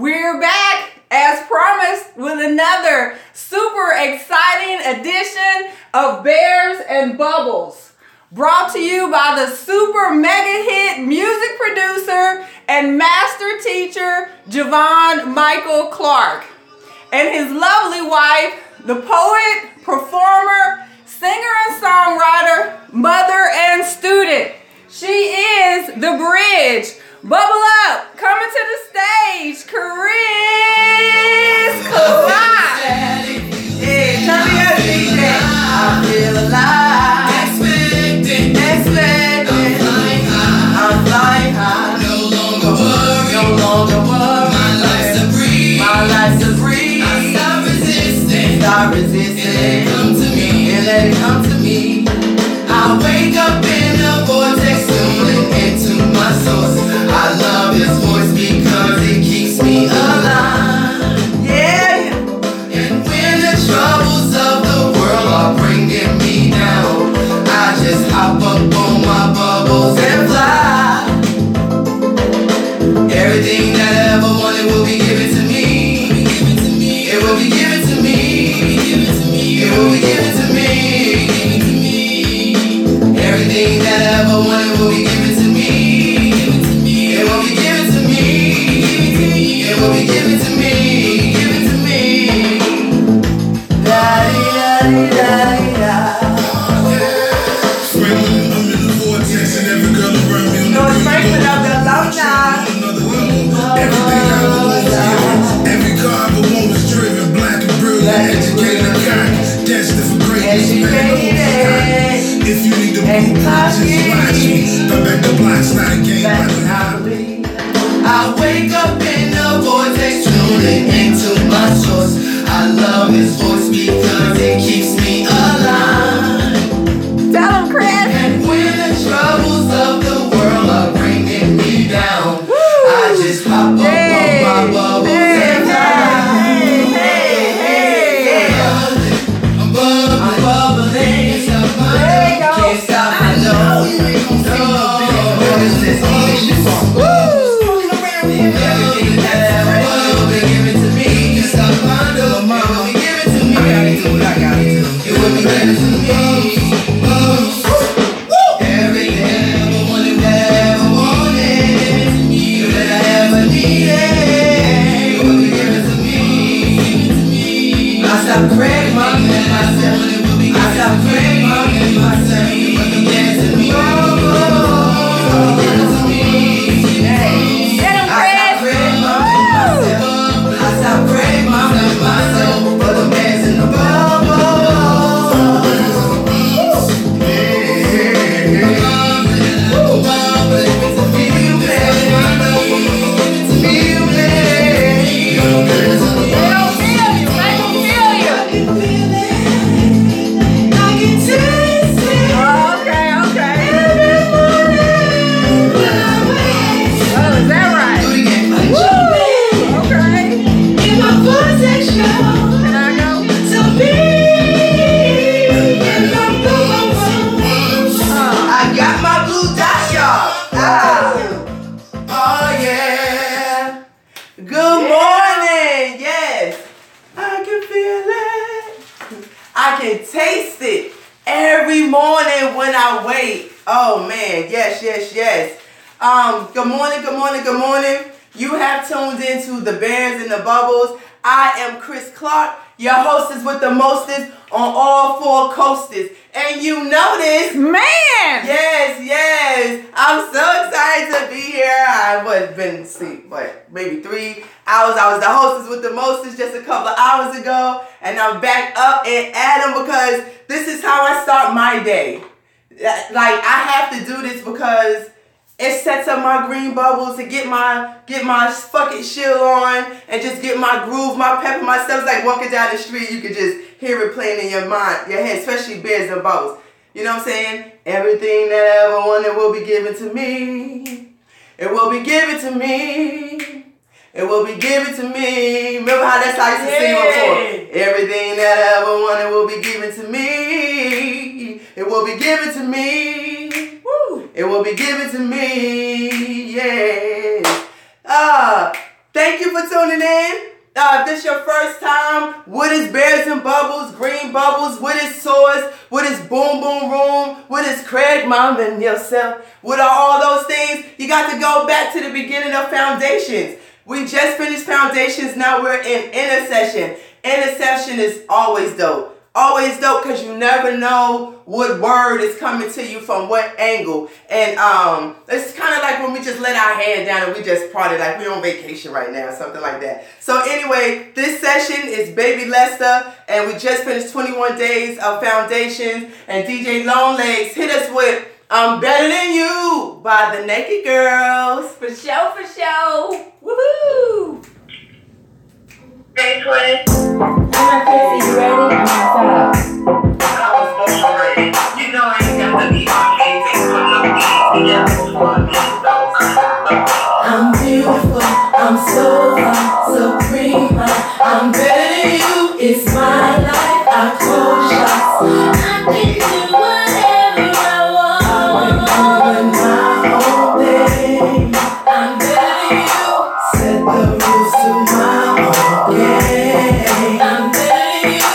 We're back as promised with another super exciting edition of Bears and Bubbles, brought to you by the super mega hit music producer and master teacher Javon Michael Clark and his lovely wife, the poet, performer, singer and songwriter, mother and student. She is the bridge. Bubble up, coming to the stage, Chris Clark. Yeah, turn me up, DJ. I feel alive. Expecting. I'm flying high. No longer worry. My life's a breeze. I stop resisting. And let it come to me. I wake up in a vortex, tuning into my source. I love his voice because it keeps me alive. Yeah. And when the troubles of the world are bringing me down, I just hop up on my bubbles and fly. Everything that I ever wanted will be given to me. It will be given to me. It will be given to me. Everything that I ever wanted will be given to me. It will be given to me. It will be given to me. Given to me. Da-dee-da-dee-da-dee-da. Franklin, I'm in the vortex and every girl around me on the North Franklin of the alumni. Everything I ever wanted, every car I ever wanted was driven, black and brilliant, educated and kind, destined for greatness. If you need the blueprint, just watch me. Come back to blocks, not a game. I wake up in the vortex, tuning into my source. I love his voice because it keeps me alive. Tell him, Chris. And when the troubles of the world are bringing me down, I just hop up on my bubbles and fly. I'm bubbling. Can't stop, I know. Everything that I ever wanted will be given to me. Can't stop, I know. It will be given to me. I gotta do what I gotta do. It will be given to me. Everything that I ever wanted, that I ever needed, will be given to me. I stop craving myself. I stop craving myself. Give it to me. Give it to me. Get him, I Chris. stop craving myself for the bands in the taste it every morning when I wake. Oh man, yes. Good morning. You have tuned into the Bears and the Bubbles. I am Chris Clark, your hostess with the mostest on all four coasters. And you know this. Man! Yes. I'm so excited to be here. I've been asleep, maybe 3 hours. I was the hostess with the mostest just a couple of hours ago. And I'm back up and at 'em because this is how I start my day. Like, I have to do this because it sets up my green bubbles to get my fucking chill on and just get my groove, my pep in my step. It's like walking down the street, you can just hear it playing in your mind, your head, especially Bears and Bubbles. You know what I'm saying? Everything that I ever wanted will be given to me. It will be given to me. It will be given to me. Remember how that's how I used to sing before? Everything that I ever wanted will be given to me. It will be given to me. Woo. It will be given to me. Yeah. Thank you for tuning tuning in. If this your first time, what is Bears and Bubbles, Green Bubbles, what is Source, what is Boom Boom Room, what is Craig Mom and yourself, what are all those things? You got to go back to the beginning of Foundations. We just finished Foundations, now we're in Intercession. Intercession is always dope. Always dope because you never know what word is coming to you from what angle. And it's kind of like when we just let our head down and we just party like we're on vacation right now, something like that. So anyway, this session is Baby Lester, and we just finished 21 days of Foundations. And DJ Longlegs hit us with I'm Better Than You by the Naked Girls. For show, for show. Woohoo! Hey, Twin. Hi, Chrissy, you ready? I'm outside. I was born ready. You know I ain't got to be on anything for no I'm beautiful, I'm so hot, supreme. I'm better than you, it's my life, I call shots. I can do whatever I want. I'm doing my own thing. I'm better than you, set the rules to my own game. I'm better than you,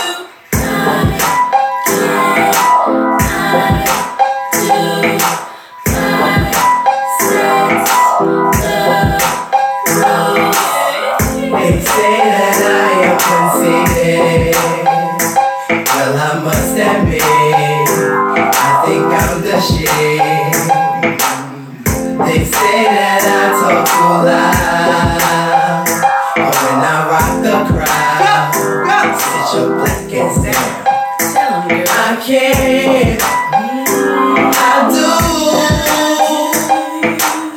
They say that I am conceited. Well, I must admit, I think I'm the shit. They say that I talk too loud, but when I rock the crowd, sit your black ass down. I can't, I do.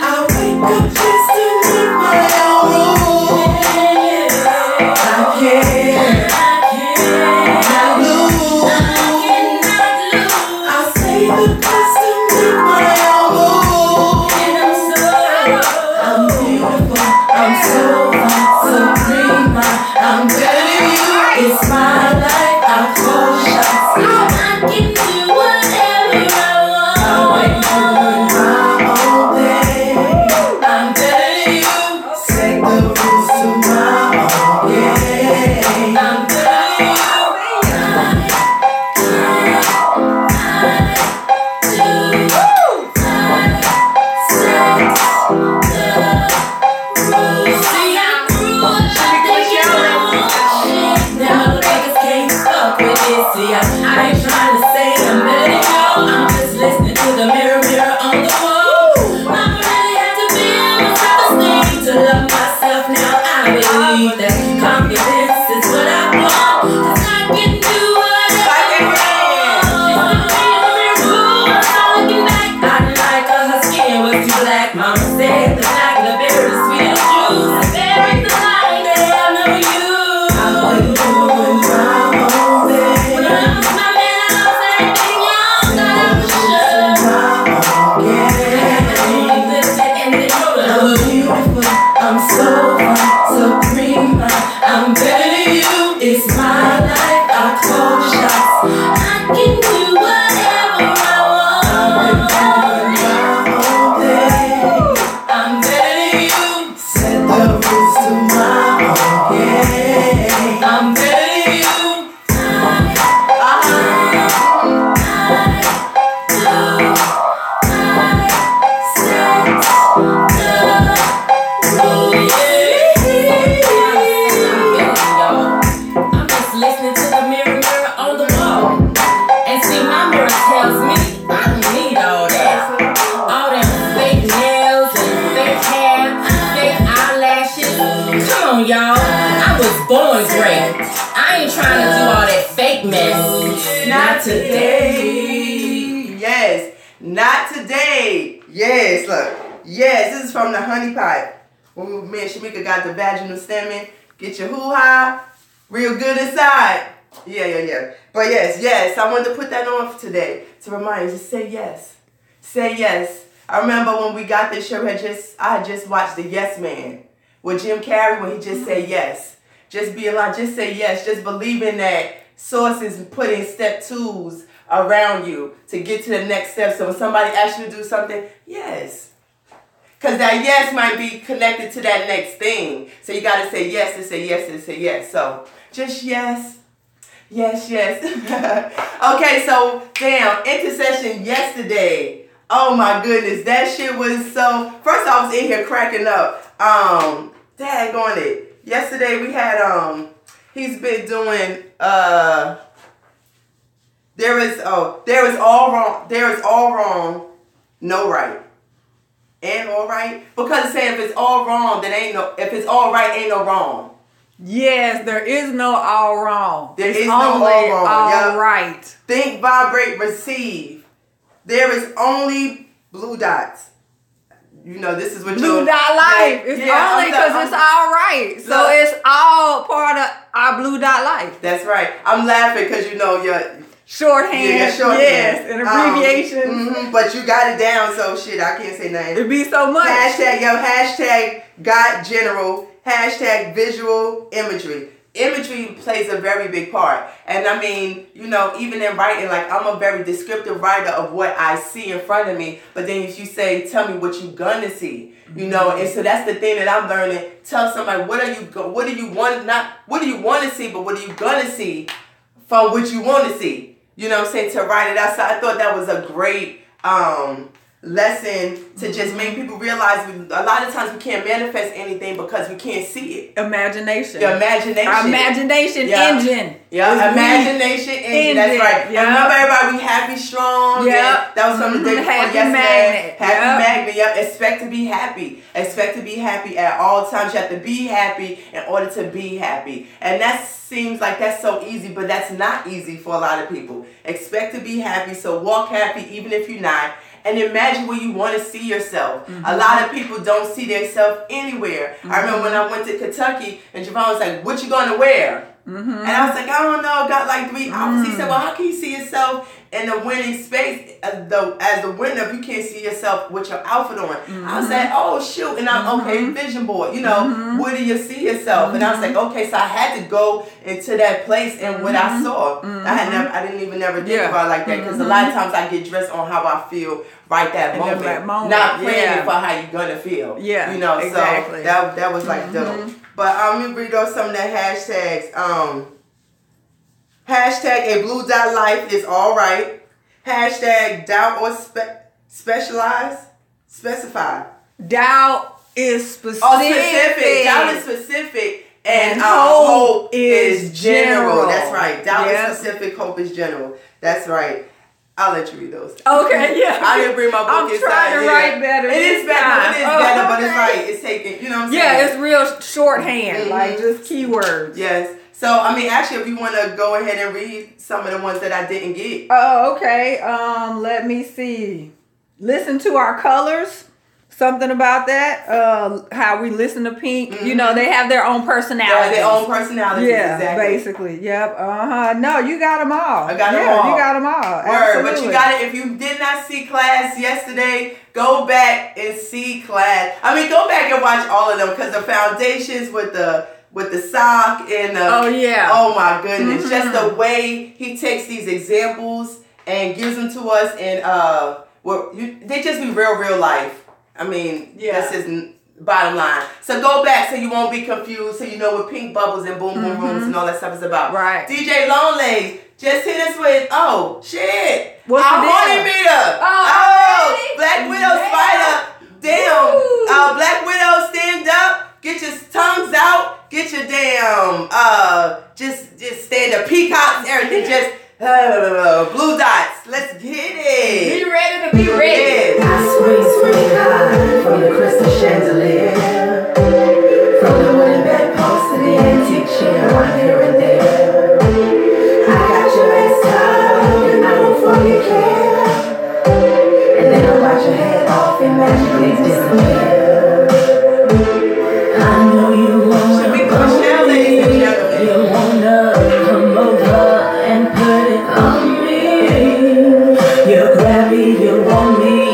I wake up just to make my own rules. I can't, not lose. I say the best to make my own rules. I'm beautiful, I'm so hot, supreme. I'm better than you, it's my life, I call shots. I can do whatever I want. I'm doing my own thing. I'm better than you, set the rules to my own game. I'm better than you. See, I grew up now the niggas can't fuck with this. See, I ain't trying to say I'm better than you. I'm just listening to the mirror on the wall. I really have to build my self-esteem to love myself now. I believe that confidence is what I want, 'cause I can do whatever I want. I'm looking back, I didn't like her skin was too black. Mama said the black of the berry is sweet as juice. Berries the light, they have no use. I'm doing my own thing. When I was my man, I lost everything young. Thought I was sure. I'm beautiful, I'm so hot, supreme. I'm better than you, it's my life, I call shots. I can do whatever I want. I'm doing my own thing. I'm better than you, set the rules to my own game. I'm better than you. I'm just listening to the mirror on the wall, and see my mirror tells me I don't need all that. All them fake nails and fake hair, fake eyelashes. Come on, y'all. I was born great. I ain't trying to do all that fake mess. Not today. Yes, not today. Yes, look. Yes, this is from the Honey Pipe. When me and Shamika got the vaginal stemming, get your hoo-ha real good inside. Yeah. But yes, I wanted to put that on for today to remind you, just say yes. Say yes. I remember when we got this show, I had just watched The Yes Man with Jim Carrey when he just said yes. Just be alive, just say yes. Just believing that Source is putting step 2s around you to get to the next step. So when somebody asks you to do something, yes. Because that yes might be connected to that next thing. So you got to say yes to say yes to say yes. So just yes. Yes, yes. Okay, so damn, intercession yesterday. Oh my goodness, that shit was so. First, I was in here cracking up. Daggone it. Yesterday we had he's been doing there is all wrong, no right. And all right, because it's saying if it's all wrong, then if it's all right, ain't no wrong. Yes, there is no all wrong. There it's is only no all wrong. All right. Think, vibrate, receive. There is only blue dots. You know, this is what Blue dot life. It's only because it's all right. So it's all part of our blue dot life. That's right. I'm laughing because you know your shorthand. Yeah, shorthand. Yes, and abbreviations. But you got it down, so shit, I can't say nothing. It'd be so much. Hashtag God General. Hashtag visual imagery. Imagery plays a very big part. And I mean, you know, even in writing, like I'm a very descriptive writer of what I see in front of me. But then if you say, tell me what you're gonna see, you know, and so that's the thing that I'm learning. Tell somebody what do you want to see, but what are you gonna see from what you want to see? You know what I'm saying? To write it out. So I thought that was a great lesson to just make people realize a lot of times we can't manifest anything because we can't see it. Imagination. The imagination. Our imagination engine. Yeah, imagination engine. That's right. Yep. Remember everybody, we happy, strong. Yeah. That was from the day before Happy yesterday. magnet. Happy magnet. Yep. Expect to be happy. Expect to be happy at all times. You have to be happy in order to be happy. And that seems like that's so easy, but that's not easy for a lot of people. Expect to be happy, so walk happy even if you're not. And imagine where you want to see yourself. A lot of people don't see themselves anywhere. I remember when I went to Kentucky and Javon was like, what you going to wear? And I was like, I don't know. Got like 3 hours. He said, well, how can you see yourself in the winning space as the winner if you can't see yourself with your outfit on? I was like, oh, shoot. And I'm, okay, vision board. You know, where do you see yourself? And I was like, okay, so I had to go into that place and what I saw. I didn't even ever think about it like that because a lot of times I get dressed on how I feel right that moment. Not planning for how you're going to feel. Yeah, you know, exactly. So that was like dope. But let me read off some of the hashtags. Hashtag a blue dot life is all right. Hashtag doubt or specify. Doubt is specific. Oh, specific. Doubt is specific. And hope is general. That's right. Doubt is specific. Hope is general. That's right. I'll let you read those. Okay, yeah. I didn't bring my book I'm inside. trying to write better. It is better. It is better, but it's right. It's taken. You know what I'm saying? Yeah, it's real shorthand, like just keywords. Yes. So, I mean, actually, if you want to go ahead and read some of the ones that I didn't get. Oh, okay. Let me see. Listen to our colors. Something about that. How we listen to Pink. You know, they have their own personality. Their own personalities. Yeah, exactly. Basically. Yep. No, you got them all. I got them all. You got them all. Word. Absolutely. But you got it. If you did not see class yesterday, go back and see class. I mean, go back and watch all of them because the foundations with the sock and the, oh my goodness, just the way he takes these examples and gives them to us and they just be real life. I mean, that's his bottom line. So go back so you won't be confused, so you know what pink bubbles and boom boom rooms and all that stuff is about. Right. DJ Lonely just hit us with, oh shit, what's our the horny deal? meter. Oh, Black Widow Spider. Damn. Black Widow, stand up. Get your tongues out. Get your damn just stand up. Peacocks, everything. Just blue dots. Let's get it. Be ready to be ready. Sweet high from the crystal chandelier, from the wooden bedpost to the antique chair, I'm here and there. I got your ass tied and I don't fucking care. And then I watch your head off and magically disappear. I know you wanna go me. You wanna come over and put it on me. You grab me, you want me.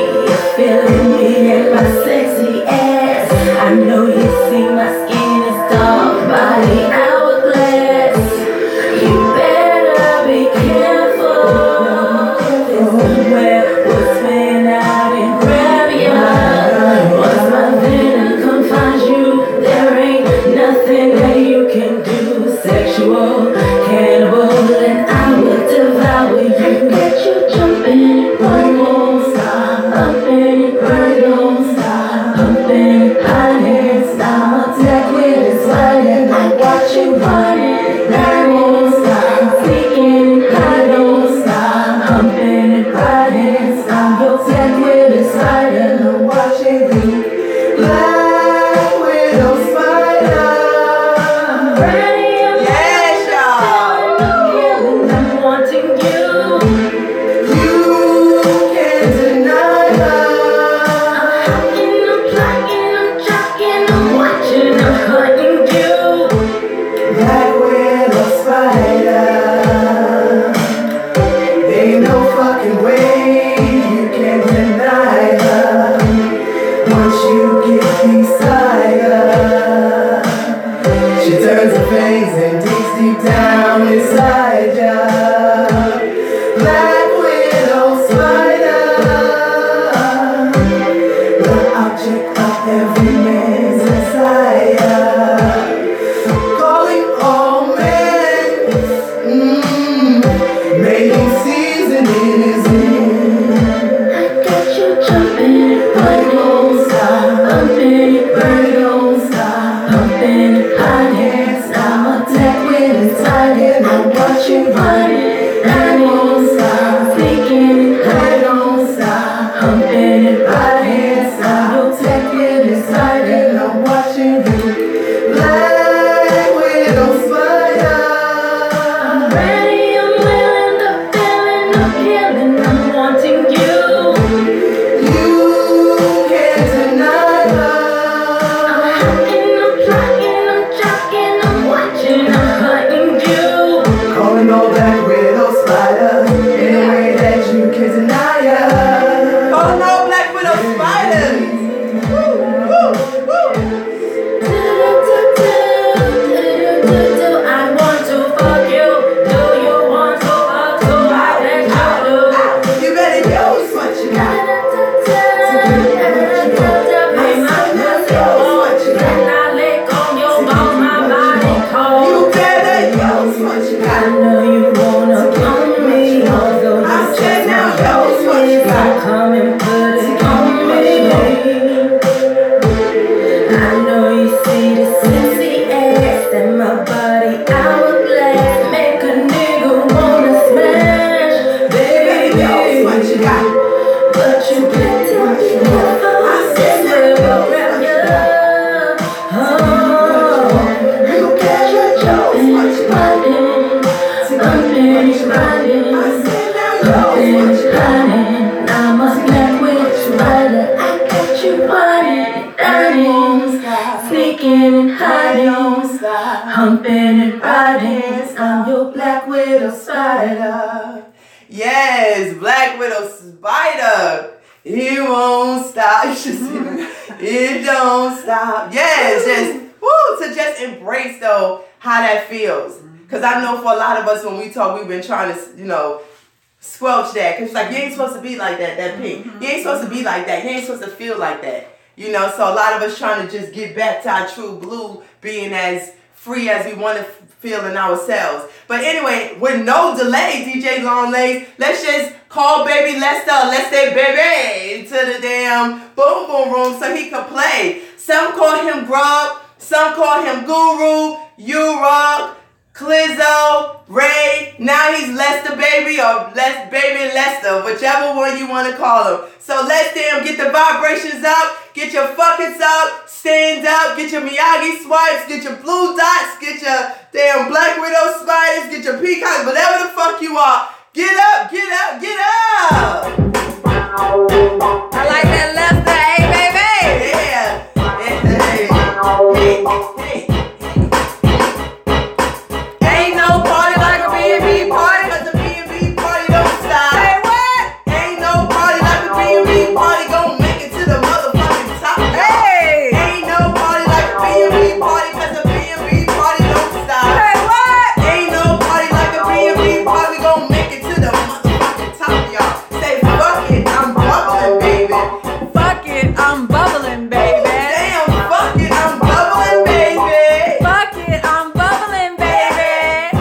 you see the sexy ass and my body hourglass make a nigga wanna smash, baby. What you got? But you can't tell me I said we'll grab you. Look at your jaw, I'm a black witch rider. I got you running, sneaking and hiding, humping and riding. I'm your black widow spider. Yes, Black Widow Spider. It won't stop. It don't stop. Yes, to just embrace though how that feels. Because I know for a lot of us when we talk, we've been trying to, squelch that. Because it's like, you ain't supposed to be like that pink. You ain't supposed to be like that. You ain't supposed to feel like that. So a lot of us trying to just get back to our true blue, being as free as we want to feel in ourselves. But anyway, with no delay, DJ Longlegs, let's just call baby Lester, let's say baby, to the damn boom boom room so he can play. Some call him Grub, some call him Guru, U-Rock, Clizzo, Ray. Now he's Lester Baby or Baby Lester, whichever one you want to call him. So let's get the vibrations up, get your fuckets up, stand up, get your Miyagi swipes, get your blue dots, get your damn Black Widow spiders, get your peacocks, whatever the fuck you are. Get up, get up, get up! I like that Lester, hey baby! Yeah, hey. Ain't no party like a B&B party, cause the B&B party don't stop. Say what? Ain't no party like a B&B party, gon' make it to the motherfucking top. Hey! Ain't no party like a B&B party, cause the B&B party don't stop. Say what? Ain't no party like a B&B party, we gon' make it to the motherfucking top, y'all. Say fuck it, I'm bubbling, baby. Fuck it, I'm bubbling, baby. Damn, fuck it, I'm bubbling, baby. Fuck it, I'm bubbling, baby.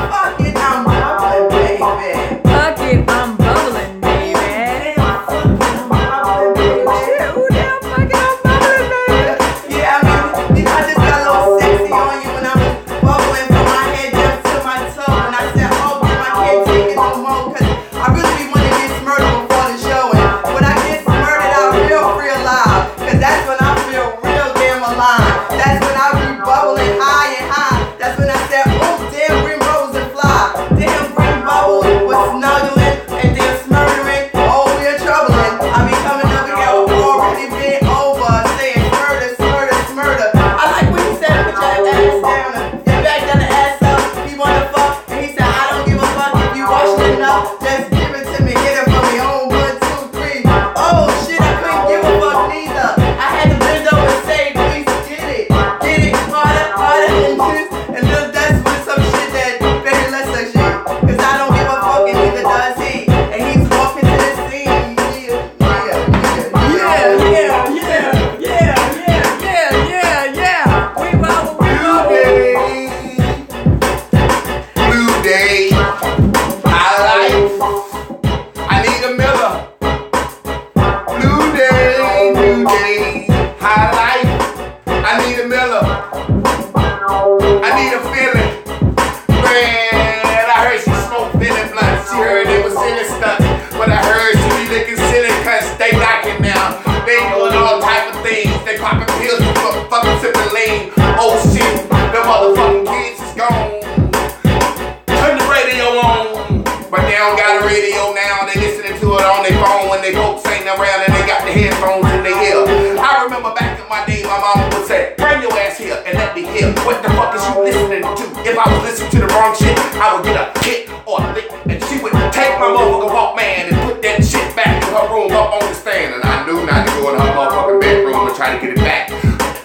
Fuck it, I'm bubbling, baby. Fuck it, I'm bubbling, baby. Damn, fuck it, I'm bubbling, baby. Ooh, damn, fuck it, I'm bubbling, baby. Yeah, I just got a little sexy on you when I was bubbling from my head down to my toe. And I said, oh, damn, I can't take it no more. Cause I really be wanting to get smurted before the show. And when I get smurted, I feel real alive. Cause that's when I feel real damn alive. That's when I be bubbling high and high. That's when I said, oh, damn, green bubbles and fly. Damn, green bubbles was snuggling and then smurdering. Oh, we're troubling. I be coming over here already been over. Saying murder, murder, murder. I like when he said, put your ass down and your back down the ass up. He wanna fuck, and he said, I don't give a fuck if you washed it enough. Just give it to me, hit it for me. On 1, 2, 3. Oh shit, I couldn't give a fuck neither. I had to bend over and say, please get it harder than this. And look, that's with some shit that very less of shit. Cause I don't give a fuck and neither does he. And he's walking to the scene. Yeah. We bubble, we bubble. Blue day, high life. I need a Miller. Blue day, high life. I need a Miller. I need a feeling. Man, I heard she smoked feeling blunts. She heard it was silly stuff. But I heard she be looking silly cause they knocking now. They doing all type of things. They popping pills for fucking sipping lean. Oh shit, the motherfucking kids is gone. Turn the radio on. But they don't got a radio now. They listening to it on their phone when they folks ain't around and they got the headphones in their ear. I remember back in my day, my mama would say, bring your ass here and let me hear what the fuck is you listening to. If I was listening to the wrong shit, I would get a hit or a lick. And she would take my motherfucking Walkman and put that shit back in her room up on the stand. And I knew not to go in her motherfucking bedroom and try to get it back.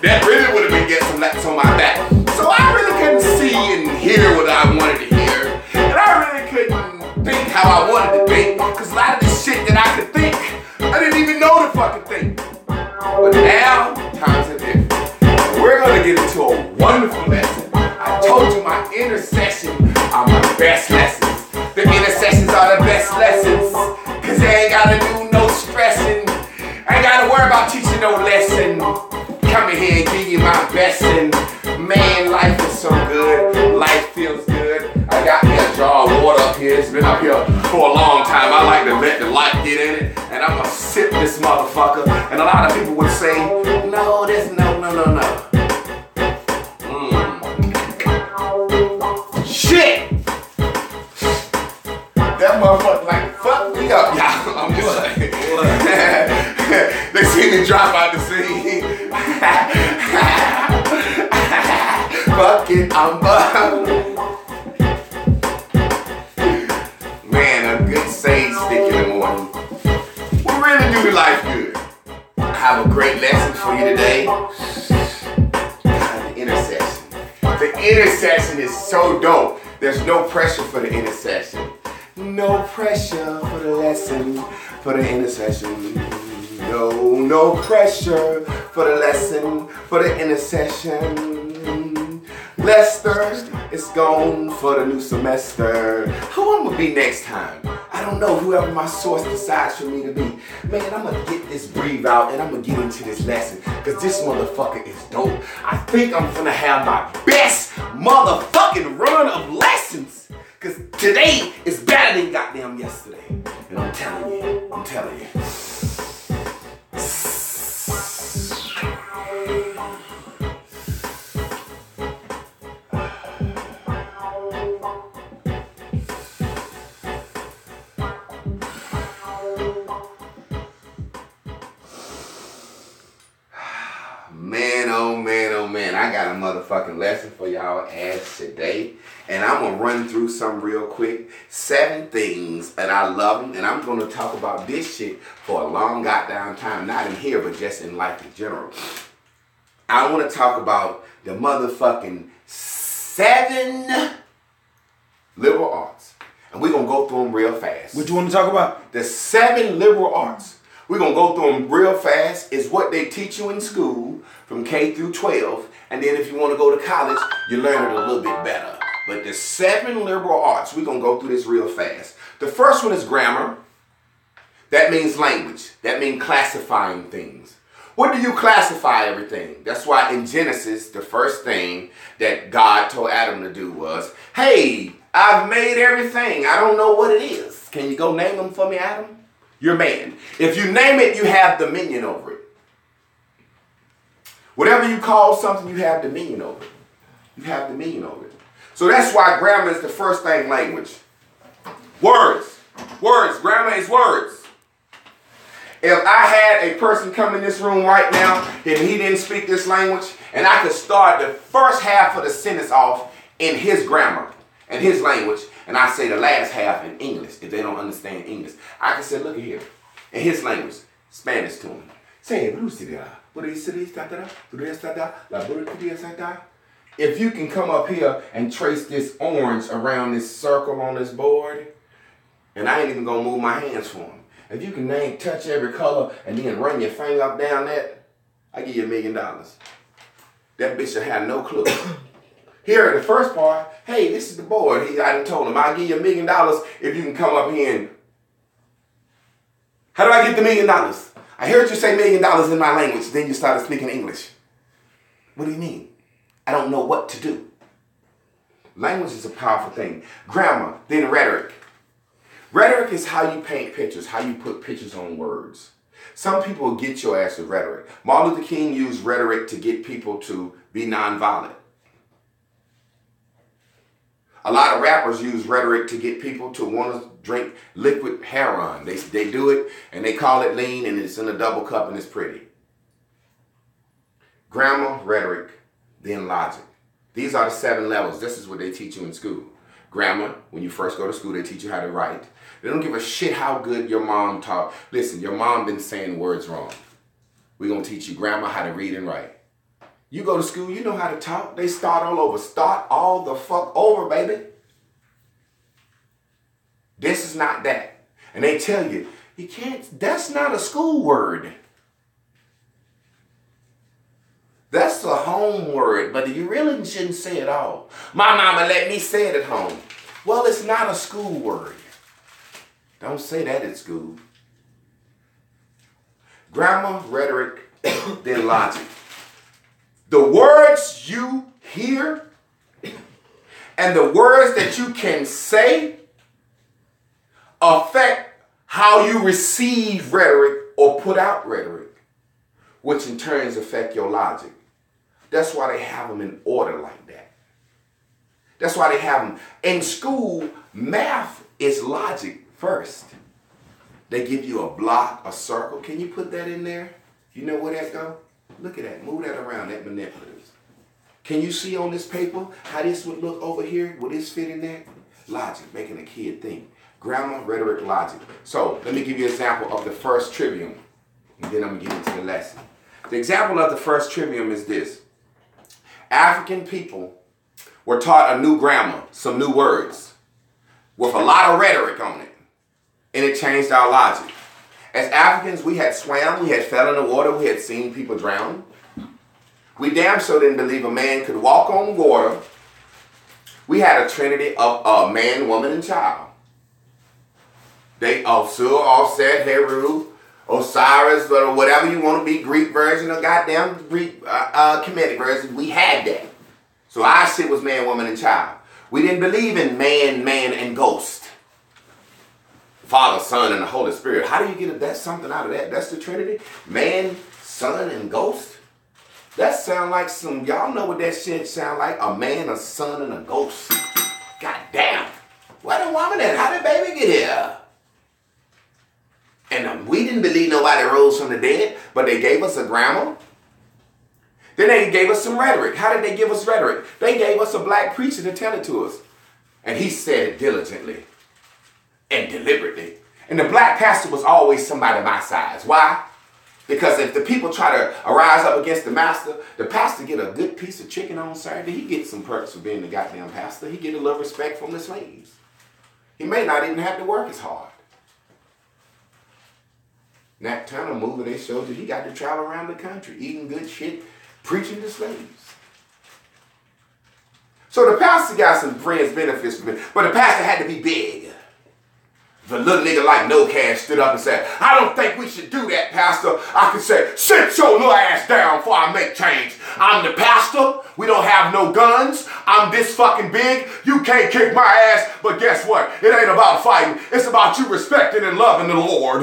That really would have been getting some laps on my back. So I really couldn't see and hear what I wanted to hear. And I really couldn't think how I wanted to think. Cause a lot of the shit that I could think, I didn't even know to fucking think. But now, times are different. We're gonna get into a wonderful lesson. I told you my intercession are my best lessons. The intercessions are the best lessons. Cause they ain't gotta do no stressing. I ain't gotta worry about teaching no lesson. Come in here and give you my best lesson. Man, life is so good. Life feels good. I got me a jar of water up here. It's been up here for a long time. I like to let the light get in it. And I'm going to sip this motherfucker. And a lot of people would say, no, there's no. Shit! That motherfucker like, fuck me up, y'all. I'm just like, they see me drop out the scene. Fuck it, I'm bummed. Man, a good sage stick in the morning. We really do the life good. I have a great lesson for you today. The intercession. The intercession is so dope. There's no pressure for the intercession. No pressure for the lesson, for the intercession. No pressure for the lesson, for the intercession. Lester is gone for the new semester. Who I'm gonna be next time? I don't know, whoever my source decides for me to be. Man, I'm gonna get this breathe out and I'm gonna get into this lesson, because this motherfucker is dope. I think I'm gonna have my best motherfucking run of lessons, because today is better than goddamn yesterday. And I'm telling you. Man, I got a motherfucking lesson for y'all ass today. And I'm going to run through some real quick. 7 things, and I love them. And I'm going to talk about this shit for a long goddamn time. Not in here, but just in life in general. I want to talk about the motherfucking 7 liberal arts. And we're going to go through them real fast. What you want to talk about? The 7 liberal arts. We're going to go through them real fast. It's what they teach you in school from K through 12. And then if you want to go to college, you learn it a little bit better. But the 7 liberal arts, we're going to go through this real fast. The first one is grammar. That means language. That means classifying things. What do you classify everything? That's why in Genesis, the first thing that God told Adam to do was, hey, I've made everything. I don't know what it is. Can you go name them for me, Adam? You're man. If you name it, you have dominion over it. Whatever you call something, you have dominion over it. You have dominion over it. So that's why grammar is the first thing, language. Words. Words. Grammar is words. If I had a person come in this room right now and he didn't speak this language, and I could start the first half of the sentence off in his grammar and his language, and I say the last half in English, if they don't understand English, I can say, look at here, in his language, Spanish to him. Say, if you can come up here and trace this orange around this circle on this board, and I ain't even gonna move my hands for him. If you can touch every color and then run your finger up down that, I give you $1 million. That bitch should have no clue. Here, the first part, hey, this is the board. I done told him, I'll give you $1 million if you can come up here and... How do I get the $1 million? I heard you say $1 million in my language, then you started speaking English. What do you mean? I don't know what to do. Language is a powerful thing. Grammar, then rhetoric. Rhetoric is how you paint pictures, how you put pictures on words. Some people get your ass with rhetoric. Martin Luther King used rhetoric to get people to be nonviolent. A lot of rappers use rhetoric to get people to want to drink liquid heroin. They do it and they call it lean and it's in a double cup and it's pretty. Grammar, rhetoric, then logic. These are the 7 levels. This is what they teach you in school. Grammar, when you first go to school, they teach you how to write. They don't give a shit how good your mom taught. Listen, your mom been saying words wrong. We're going to teach you grammar, how to read and write. You go to school, you know how to talk. They start all over. Start all the fuck over, baby. This is not that. And they tell you, you can't, that's not a school word. That's a home word, but you really shouldn't say it all. My mama let me say it at home. Well, it's not a school word. Don't say that at school. Grammar, rhetoric, then logic. the words you hear and the words that you can say affect how you receive rhetoric or put out rhetoric, which in turns affect your logic. That's why they have them in order like that. That's why they have them. In school, math is logic first. They give you a block, a circle. Can you put that in there? You know where that go? Look at that. Move that around, that manipulatives. Can you see on this paper how this would look over here? Will this fit in there? Logic, making a kid think. Grammar, rhetoric, logic. So let me give you an example of the first trivium, and then I'm going to get into the lesson. The example of the first trivium is this. African people were taught a new grammar, some new words, with a lot of rhetoric on it, and it changed our logic. As Africans, we had swam, we had fell in the water, we had seen people drown. We damn sure didn't believe a man could walk on water. We had a trinity of man, woman, and child. They Osir, Offset, Heru, Osiris, or whatever you want to be, Greek version or goddamn Greek Kemetic version. We had that. So our shit was man, woman, and child. We didn't believe in man, and ghost. Father, Son, and the Holy Spirit. How do you get something out of that? That's the Trinity? Man, Son, and ghost? That sound like some, y'all know what that shit sound like? A man, a son, and a ghost. God damn. Where the woman at? How did baby get here? And we didn't believe nobody rose from the dead, but they gave us a grammar. Then they gave us some rhetoric. How did they give us rhetoric? They gave us a black preacher to tell it to us. And he said it diligently and deliberately. And the black pastor was always somebody my size. Why? Because if the people try to arise up against the pastor get a good piece of chicken on Saturday. He gets some perks for being the goddamn pastor. He get a little respect from the slaves. He may not even have to work as hard. Nat Turner movie, they showed you he got to travel around the country, eating good shit, preaching to slaves. So the pastor got some friends benefits from it, but the pastor had to be big. The little nigga like No Cash stood up and said, I don't think we should do that, pastor. I could say, sit your little ass down before I make change. I'm the pastor. We don't have no guns. I'm this fucking big. You can't kick my ass. But guess what? It ain't about fighting. It's about you respecting and loving the Lord.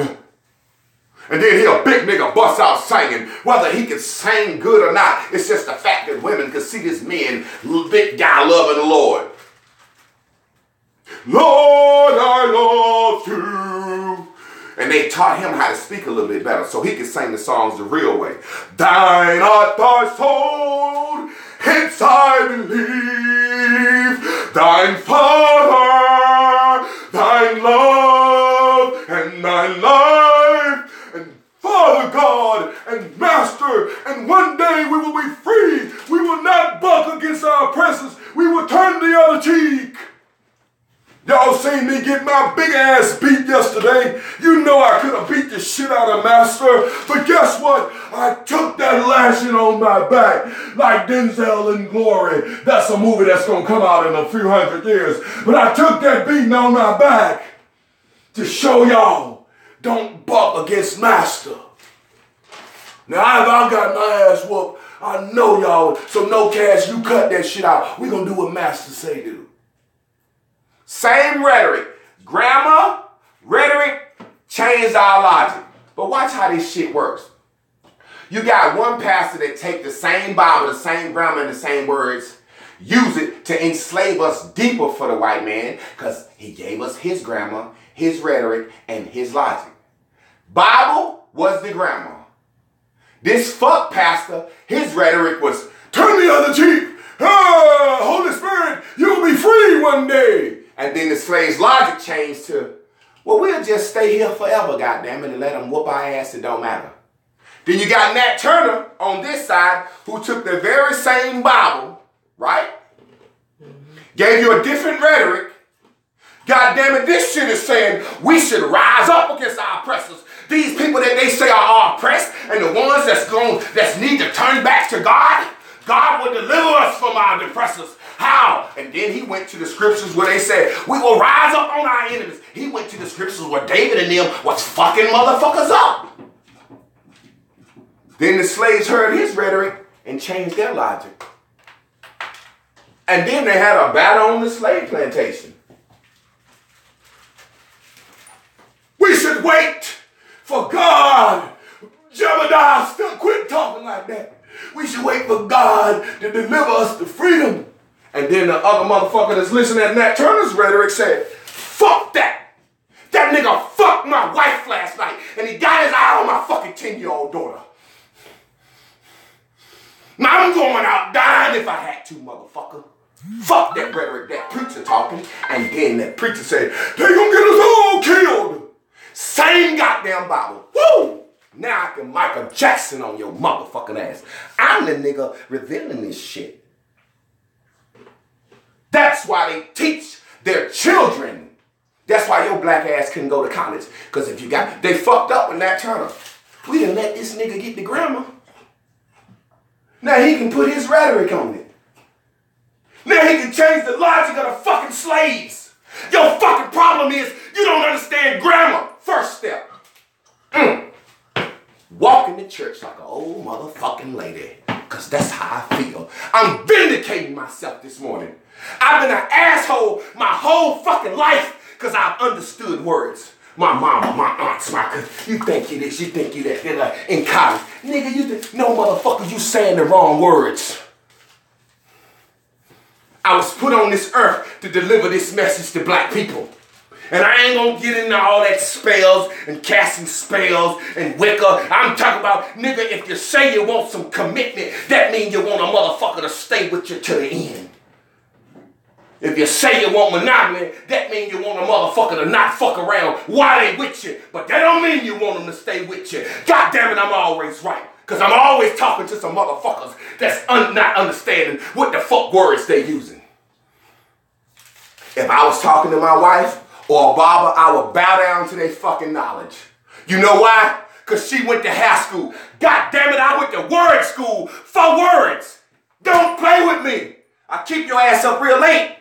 And then a big nigga busts out singing. Whether he can sing good or not, it's just the fact that women could see this man, big guy loving the Lord. Lord, I love you. And they taught him how to speak a little bit better so he could sing the songs the real way. Thine art thy soul, hence I believe. Thine Father, thine love, and thine life, and Father God, and Master, and one day we will be free. We will not buck against our oppressors. We will turn the other cheek. Y'all seen me get my big ass beat yesterday. You know I could have beat the shit out of Master. But guess what? I took that lashing on my back like Denzel in Glory. That's a movie that's going to come out in a few hundred years. But I took that beating on my back to show y'all don't buck against Master. Now, if I got my ass whooped, I know y'all. So No Cash, you cut that shit out. We're going to do what Master say do. Same rhetoric. Grammar, rhetoric, changed our logic. But watch how this shit works. You got one pastor that take the same Bible, the same grammar, and the same words, use it to enslave us deeper for the white man, because he gave us his grammar, his rhetoric, and his logic. Bible was the grammar. This fuck pastor, his rhetoric was, turn the other cheek. Ah, Holy Spirit, you'll be free one day. And then the slave's logic changed to, well, we'll just stay here forever, goddammit, and let them whoop our ass, it don't matter. Then you got Nat Turner on this side, who took the very same Bible, right? Gave you a different rhetoric. Goddammit, this shit is saying we should rise up against our oppressors. These people that they say are oppressed, and the ones that need to turn back to God, God will deliver us from our oppressors. How? And then he went to the scriptures where they said, we will rise up on our enemies. He went to the scriptures where David and them was fucking motherfuckers up. Then the slaves heard his rhetoric, and change their logic. And then they had a battle on the slave plantation. We should wait for God. Jebediah, still quit talking like that. We should wait for God to deliver us to freedom. And then the other motherfucker that's listening to Nat Turner's rhetoric said, fuck that. That nigga fucked my wife last night and he got his eye on my fucking 10-year-old daughter. Now I'm going out dying if I had to, motherfucker. Fuck that rhetoric, that preacher talking. And then that preacher said, they gonna get us all killed. Same goddamn Bible. Woo! Now I can Michael Jackson on your motherfucking ass. I'm the nigga revealing this shit. That's why they teach their children. That's why your black ass couldn't go to college. Because if you got, they fucked up with Nat Turner. We didn't let this nigga get the grammar. Now he can put his rhetoric on it. Now he can change the logic of the fucking slaves. Your fucking problem is you don't understand grammar. First step. Walking to church like an old motherfucking lady. Because that's how I feel. I'm vindicating myself this morning. I've been an asshole my whole fucking life because I've understood words. My mama, my aunts, you think you this, you think you that. In college, nigga, you think, no motherfucker, you saying the wrong words. I was put on this earth to deliver this message to black people. And I ain't gonna get into all that spells and casting spells and Wicca. I'm talking about, nigga, if you say you want some commitment, that means you want a motherfucker to stay with you to the end. If you say you want monogamy, that means you want a motherfucker to not fuck around while they with you. But that don't mean you want them to stay with you. God damn it, I'm always right. Because I'm always talking to some motherfuckers that's not understanding what the fuck words they using. If I was talking to my wife or a barber, I would bow down to their fucking knowledge. You know why? Because she went to high school. God damn it, I went to word school for words. Don't play with me. I keep your ass up real late.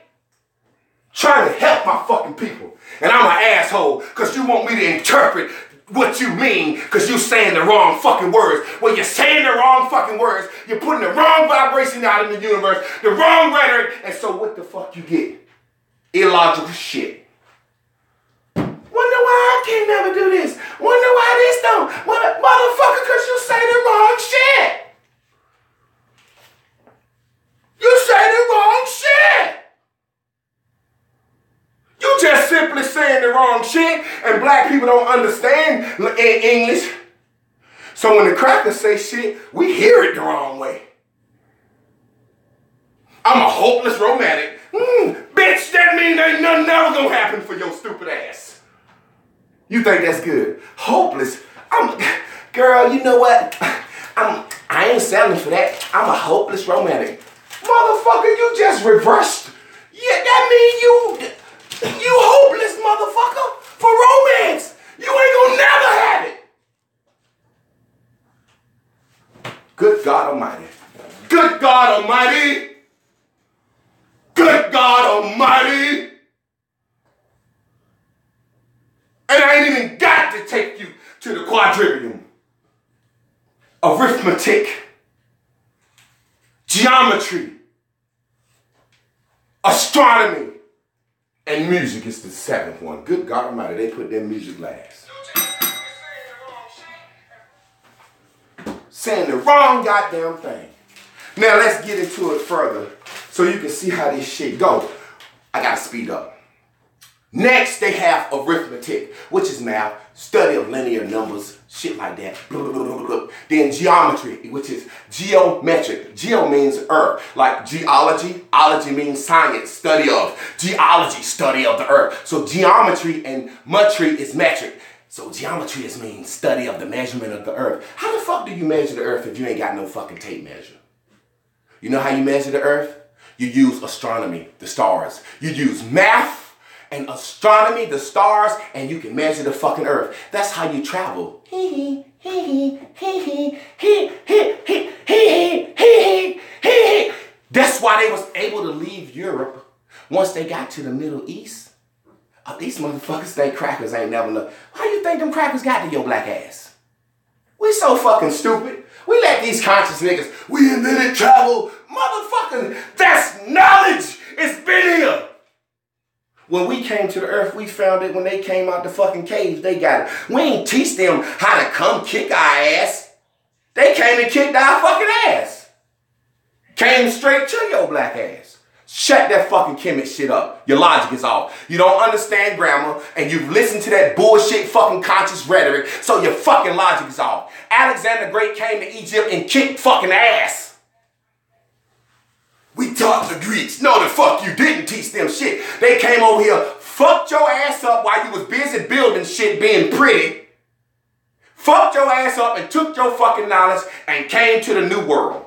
Trying to help my fucking people. And I'm an asshole because you want me to interpret what you mean because you saying the wrong fucking words. When you're saying the wrong fucking words, you're putting the wrong vibration out in the universe, the wrong rhetoric, and so what the fuck you get? Illogical shit. Wonder why I can't never do this. Wonder why this don't. Motherfucker, because you say the wrong shit. You say the wrong shit. You just simply saying the wrong shit, and black people don't understand in English. So when the crackers say shit, we hear it the wrong way. I'm a hopeless romantic. Bitch, that means ain't nothing ever gonna happen for your stupid ass. You think that's good? Hopeless? Girl, you know what? I ain't selling for that. I'm a hopeless romantic. Motherfucker, you just reversed. Yeah, that mean you hopeless motherfucker for romance. You ain't gonna never have it. Good God Almighty. Good God Almighty. Good God Almighty. And I ain't even got to take you to the quadrivium. Arithmetic. Geometry. Astronomy. And music is the seventh one. Good God Almighty, they put their music last. Saying the wrong goddamn thing. Now let's get into it further so you can see how this shit go. I gotta speed up. Next, they have arithmetic, which is math, study of linear numbers, shit like that. Blah, blah, blah, blah. Then geometry, which is geometric. Geo means earth, like geology. Ology means science, study of. Geology, study of the earth. So geometry and metry is metric. So geometry means study of the measurement of the earth. How the fuck do you measure the earth if you ain't got no fucking tape measure? You know how you measure the earth? You use astronomy, the stars. You use math and astronomy, the stars, and you can measure the fucking earth. That's how you travel. That's why they was able to leave Europe once they got to the Middle East. These motherfuckers think crackers ain't never know. How you think them crackers got to your black ass? We so fucking stupid. We let these conscious niggas, we invented travel. Motherfucking, that's knowledge. It's been here. When we came to the earth, we found it when they came out the fucking caves. They got it. We ain't teach them how to come kick our ass. They came and kicked our fucking ass. Came straight to your black ass. Shut that fucking Kemet shit up. Your logic is off. You don't understand grammar, and you've listened to that bullshit fucking conscious rhetoric, so your fucking logic is off. Alexander the Great came to Egypt and kicked fucking ass. We taught the Greeks. No, the fuck you didn't teach them shit. They came over here, fucked your ass up while you was busy building shit, being pretty. Fucked your ass up and took your fucking knowledge and came to the new world.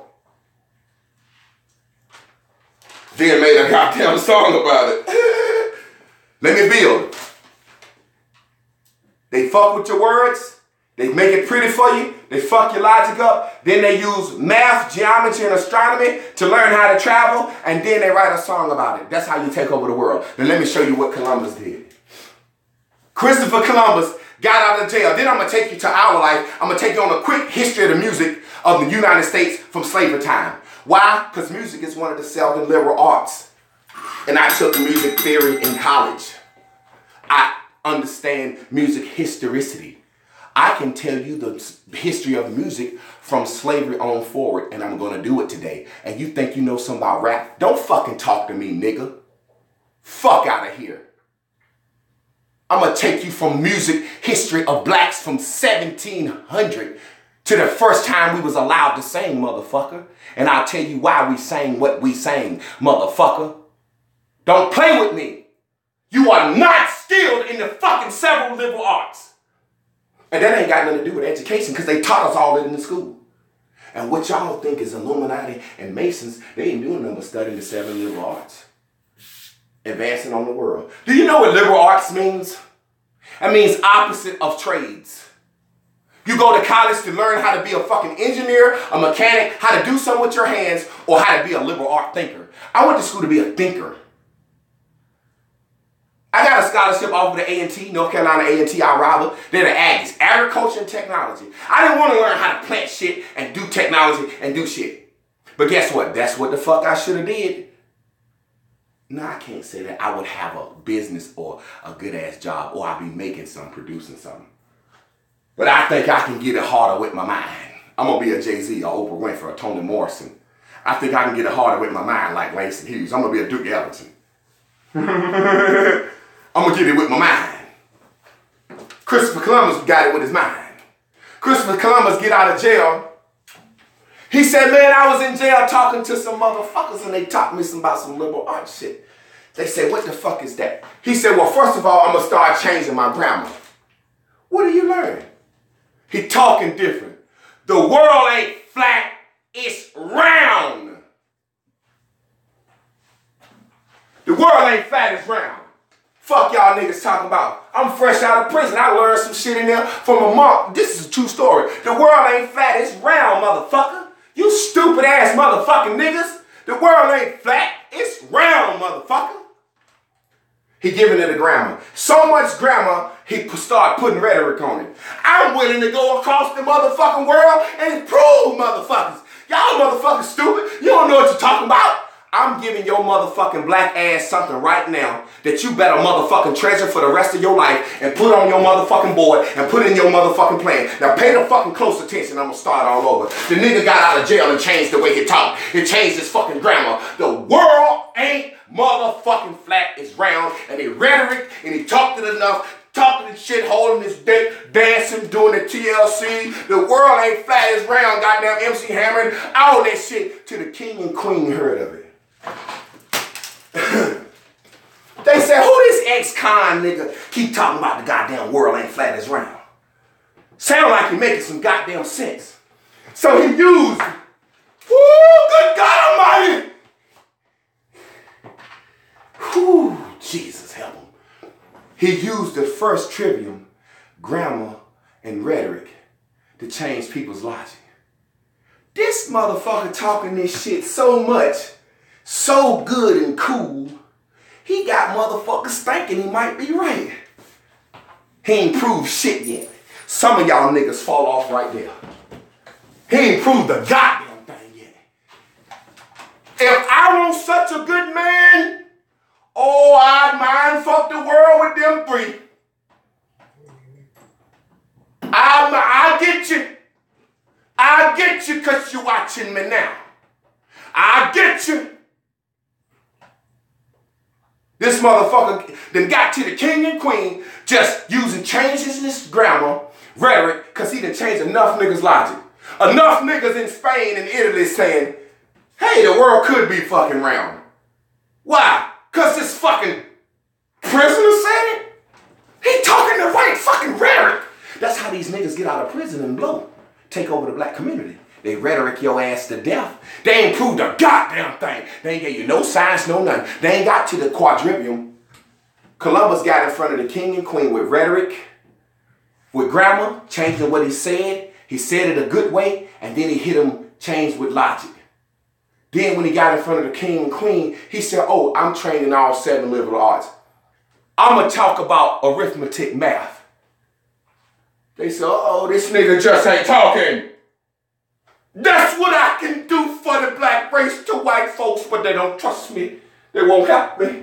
Then made a goddamn song about it. Let me build. They fuck with your words. They make it pretty for you. They fuck your logic up. Then they use math, geometry, and astronomy to learn how to travel. And then they write a song about it. That's how you take over the world. Then let me show you what Columbus did. Christopher Columbus got out of jail. Then I'm going to take you to our life. I'm going to take you on a quick history of the music of the United States from slavery time. Why? Because music is one of the seldom liberal arts. And I took music theory in college. I understand music historicity. I can tell you the history of music from slavery on forward, and I'm going to do it today. And you think you know something about rap? Don't fucking talk to me, nigga. Fuck out of here. I'm going to take you from music history of blacks from 1700 to the first time we was allowed to sing, motherfucker. And I'll tell you why we sang what we sang, motherfucker. Don't play with me. You are not skilled in the fucking several liberal arts. And that ain't got nothing to do with education because they taught us all that in the school. And what y'all think is Illuminati and Masons, they ain't doing nothing but studying the 7 liberal arts. Advancing on the world. Do you know what liberal arts means? That means opposite of trades. You go to college to learn how to be a fucking engineer, a mechanic, how to do something with your hands, or how to be a liberal art thinker. I went to school to be a thinker. I got a scholarship off of the A&T, North Carolina A&T, Iowa. They're the Aggies, agriculture and technology. I didn't want to learn how to plant shit and do technology and do shit. But guess what? That's what the fuck I should have did. No, I can't say that. I would have a business or a good ass job, or I'd be making something, producing something. But I think I can get it harder with my mind. I'm going to be a Jay-Z, a Oprah Winfrey, a Toni Morrison. I think I can get it harder with my mind like Langston Hughes. I'm going to be a Duke Ellington. I'm going to get it with my mind. Christopher Columbus got it with his mind. Christopher Columbus get out of jail. He said, man, I was in jail talking to some motherfuckers and they taught me about some liberal arts shit. They said, what the fuck is that? He said, well, first of all, I'm going to start changing my grammar. What do you learn? He talking different. The world ain't flat, it's round. The world ain't flat, it's round. Fuck y'all niggas talking about. I'm fresh out of prison. I learned some shit in there from a monk. This is a true story. The world ain't flat, it's round, motherfucker. You stupid ass motherfucking niggas. The world ain't flat, it's round, motherfucker. He giving it a grammar. So much grammar, he start putting rhetoric on it. I'm willing to go across the motherfucking world and prove motherfuckers. Y'all motherfuckers stupid. You don't know what you're talking about. I'm giving your motherfucking black ass something right now that you better motherfucking treasure for the rest of your life and put on your motherfucking board and put in your motherfucking plan. Now pay the fucking close attention. I'm gonna start all over. The nigga got out of jail and changed the way he talked. He changed his fucking grammar. The world ain't motherfucking flat, it's round. And he rhetoric and he talked it enough. Talking and shit, holding his dick, dancing, doing the TLC. The world ain't flat, it's round. Goddamn MC Hammer, all that shit till the king and queen heard of it. They said, who this ex-con nigga keep talking about the goddamn world ain't flat, it's round? Sound like he making some goddamn sense. So he used, whoo, good God Almighty. Whoo, Jesus help him. He used the first trivium, grammar, and rhetoric to change people's logic. This motherfucker talking this shit so much, so good and cool, he got motherfuckers thinking he might be right. He ain't proved shit yet. Some of y'all niggas fall off right there. He ain't proved the goddamn thing yet. If I want such a good man, oh, I'd mind fuck the world with them three. I'll get you. I'll get you because you're watching me now. I'll get you. This motherfucker then got to the king and queen just using changes in his grammar, rhetoric, because he done changed enough niggas' logic. Enough niggas in Spain and Italy saying, hey, the world could be fucking round. Why? Because this fucking prisoner said it? He talking the right fucking rhetoric. That's how these niggas get out of prison and blow. Take over the black community. They rhetoric your ass to death. They ain't proved a goddamn thing. They ain't gave you no science, no nothing. They ain't got to the quadrivium. Columbus got in front of the king and queen with rhetoric, with grammar, changing what he said. He said it a good way, and then he hit him changed with logic. Then when he got in front of the king and queen, he said, oh, I'm trained in all 7 liberal arts. I'm going to talk about arithmetic math. They said, uh-oh, this nigga just ain't talking. That's what I can do for the black race to white folks, but they don't trust me. They won't help me.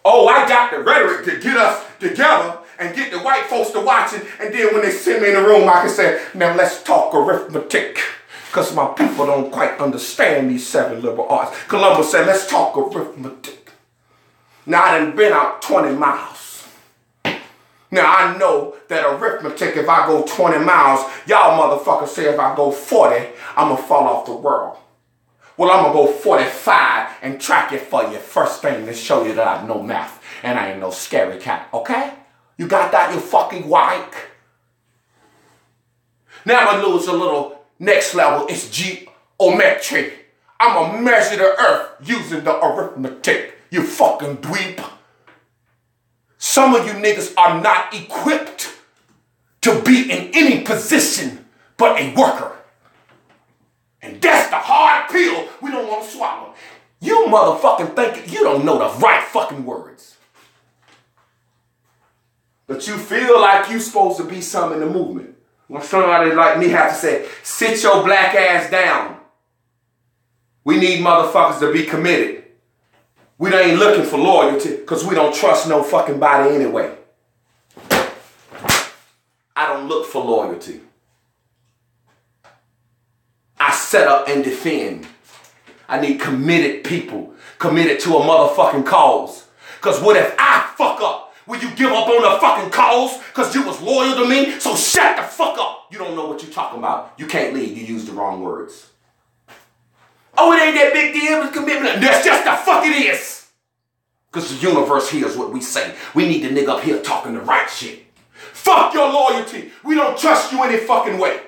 Oh, I got the rhetoric to get us together and get the white folks to watch it, and then when they send me in the room, I can say, now let's talk arithmetic, because my people don't quite understand these 7 liberal arts. Columbus said, let's talk arithmetic. Now, I done been out 20 miles. Now, I know that arithmetic, if I go 20 miles, y'all motherfuckers say if I go 40, I'm going to fall off the world. Well, I'm going to go 45 and track it for you. First thing to show you that I know math and I ain't no scary cat, okay? You got that, you fucking white? Now I'm going to lose a little next level. It's geometry. I'm going to measure the earth using the arithmetic, you fucking dweeb. Some of you niggas are not equipped to be in any position but a worker. And that's the hard pill we don't want to swallow. You motherfucking think you don't know the right fucking words. But you feel like you supposed to be something in the movement. When somebody like me have to say, sit your black ass down. We need motherfuckers to be committed. We ain't looking for loyalty because we don't trust no fucking body anyway. I don't look for loyalty. I set up and defend. I need committed people, committed to a motherfucking cause. Because what if I fuck up? Will you give up on a fucking cause because you was loyal to me? So shut the fuck up. You don't know what you're talking about. You can't lead. You used the wrong words. Oh, it ain't that big deal. It's commitment. That's just the fuck it is. Because the universe hears what we say. We need the nigga up here talking the right shit. Fuck your loyalty. We don't trust you any fucking way.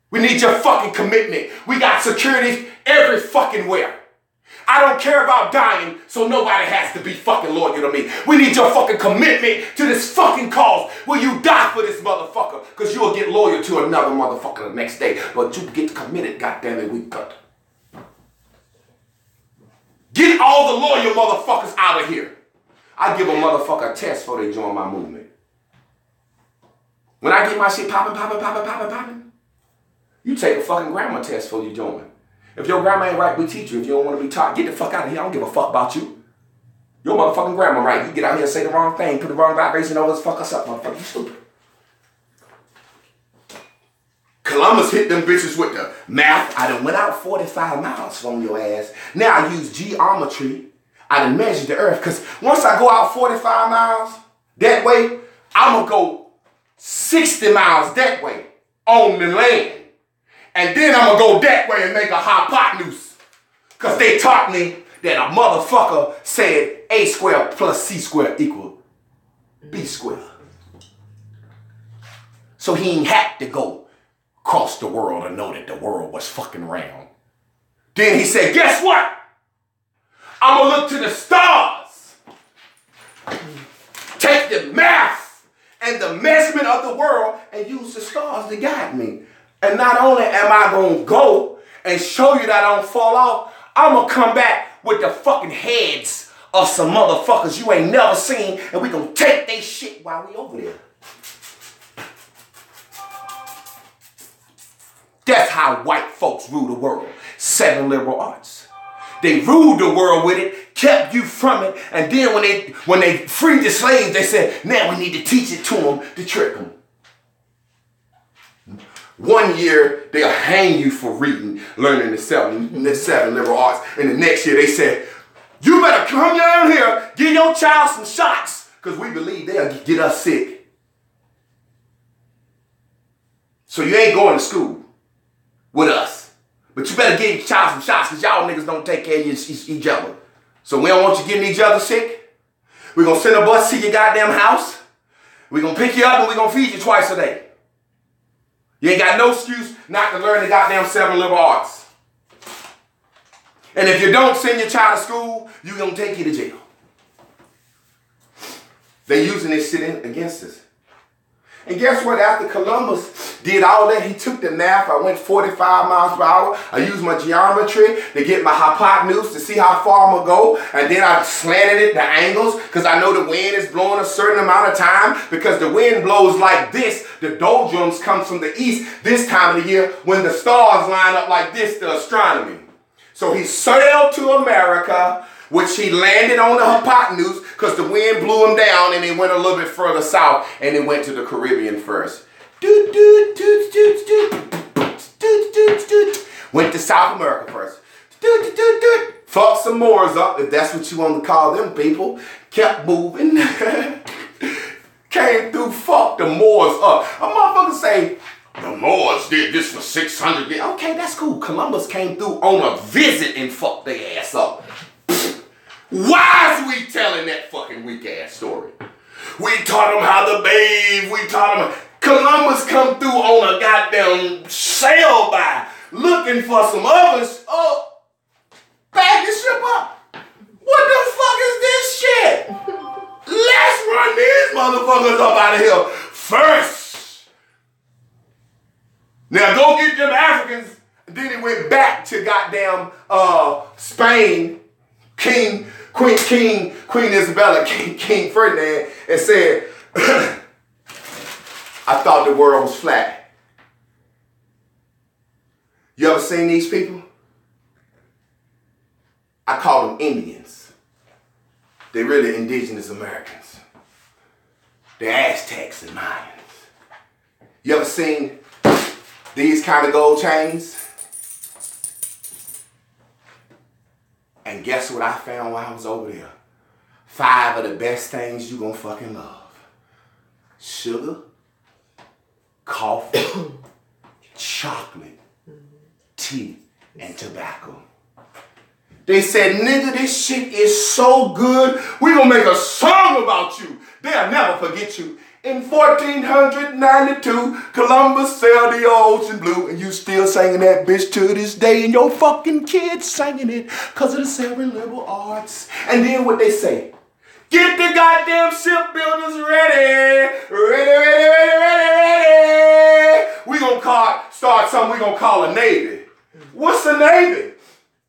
We need your fucking commitment. We got security every fucking where. I don't care about dying, so nobody has to be fucking loyal to me. We need your fucking commitment to this fucking cause. Will you die for this motherfucker? Because you'll get loyal to another motherfucker the next day. But you get committed, goddammit, we got. Get all the loyal motherfuckers out of here. I give a motherfucker a test before they join my movement. When I get my shit popping, you take a fucking grammar test before you join. If your grammar ain't right, we teach you. If you don't want to be taught, get the fuck out of here. I don't give a fuck about you. Your motherfucking grammar right. You get out here and say the wrong thing, put the wrong vibration over us, fuck us up, motherfucker. You stupid. Columbus hit them bitches with the math. I done went out 45 miles from your ass. Now I use geometry. I done measured the earth. Because once I go out 45 miles that way, I'm going to go 60 miles that way on the land. And then I'm going to go that way and make a hypotenuse. Because they taught me that a motherfucker said A squared plus C squared equal B squared. So he ain't had to go across the world to know that the world was fucking round. Then he said, guess what? I'm going to look to the stars. Take the math and the measurement of the world and use the stars to guide me. And not only am I going to go and show you that I don't fall off, I'm going to come back with the fucking heads of some motherfuckers you ain't never seen, and we going to take they shit while we over there. That's how white folks rule the world. 7 liberal arts. They ruled the world with it, kept you from it, and then when they freed the slaves, they said, now we need to teach it to them to trick them. 1 year, they'll hang you for learning the seven liberal arts. And the next year, they said, you better come down here, give your child some shots, because we believe they'll get us sick. So you ain't going to school with us. But you better give your child some shots, because y'all niggas don't take care of each other. So we don't want you getting each other sick. We're going to send a bus to your goddamn house. We're going to pick you up and we're going to feed you twice a day. You ain't got no excuse not to learn the goddamn 7 liberal arts. And if you don't send your child to school, you're going to take you to jail. They using this shit against us. And guess what? After Columbus did all that, he took the math. I went 45 miles per hour. I used my geometry to get my hypotenuse to see how far I'm going to go. And then I slanted it, the angles, because I know the wind is blowing a certain amount of time. Because the wind blows like this. The doldrums comes from the east this time of the year when the stars line up like this, the astronomy. So he sailed to America, which he landed on the hypotenuse because the wind blew him down and he went a little bit further south and he went to the Caribbean first. Went to South America first. Fucked some Moors up, if that's what you want to call them people. Kept moving. Came through, fucked the Moors up. A motherfucker say, the Moors did this for 600 years. Okay, that's cool. Columbus came through on a visit and fucked their ass up. Why is we telling that fucking weak ass story? We taught them how to bathe. We taught them. Columbus come through on a goddamn sail by looking for some others. Oh, bag the ship up. What the fuck is this shit? Let's run these motherfuckers up out of here first. Now go get them Africans. Then he went back to goddamn Spain, Queen Isabella, King Ferdinand, and said, I thought the world was flat. You ever seen these people? I call them Indians. They're really indigenous Americans. They're Aztecs and Mayans. You ever seen these kind of gold chains? And guess what I found while I was over there? 5 of the best things you gonna fucking love. Sugar, coffee, chocolate, tea, and tobacco. They said, nigga, this shit is so good, we gonna make a song about you. They'll never forget you. In 1492, Columbus sailed the ocean blue, and you still singing that bitch to this day, and your fucking kids singing it because of the 7 liberal arts. And then what they say? Get the goddamn shipbuilders ready. Ready. We gonna start something we gonna call a navy. What's a navy?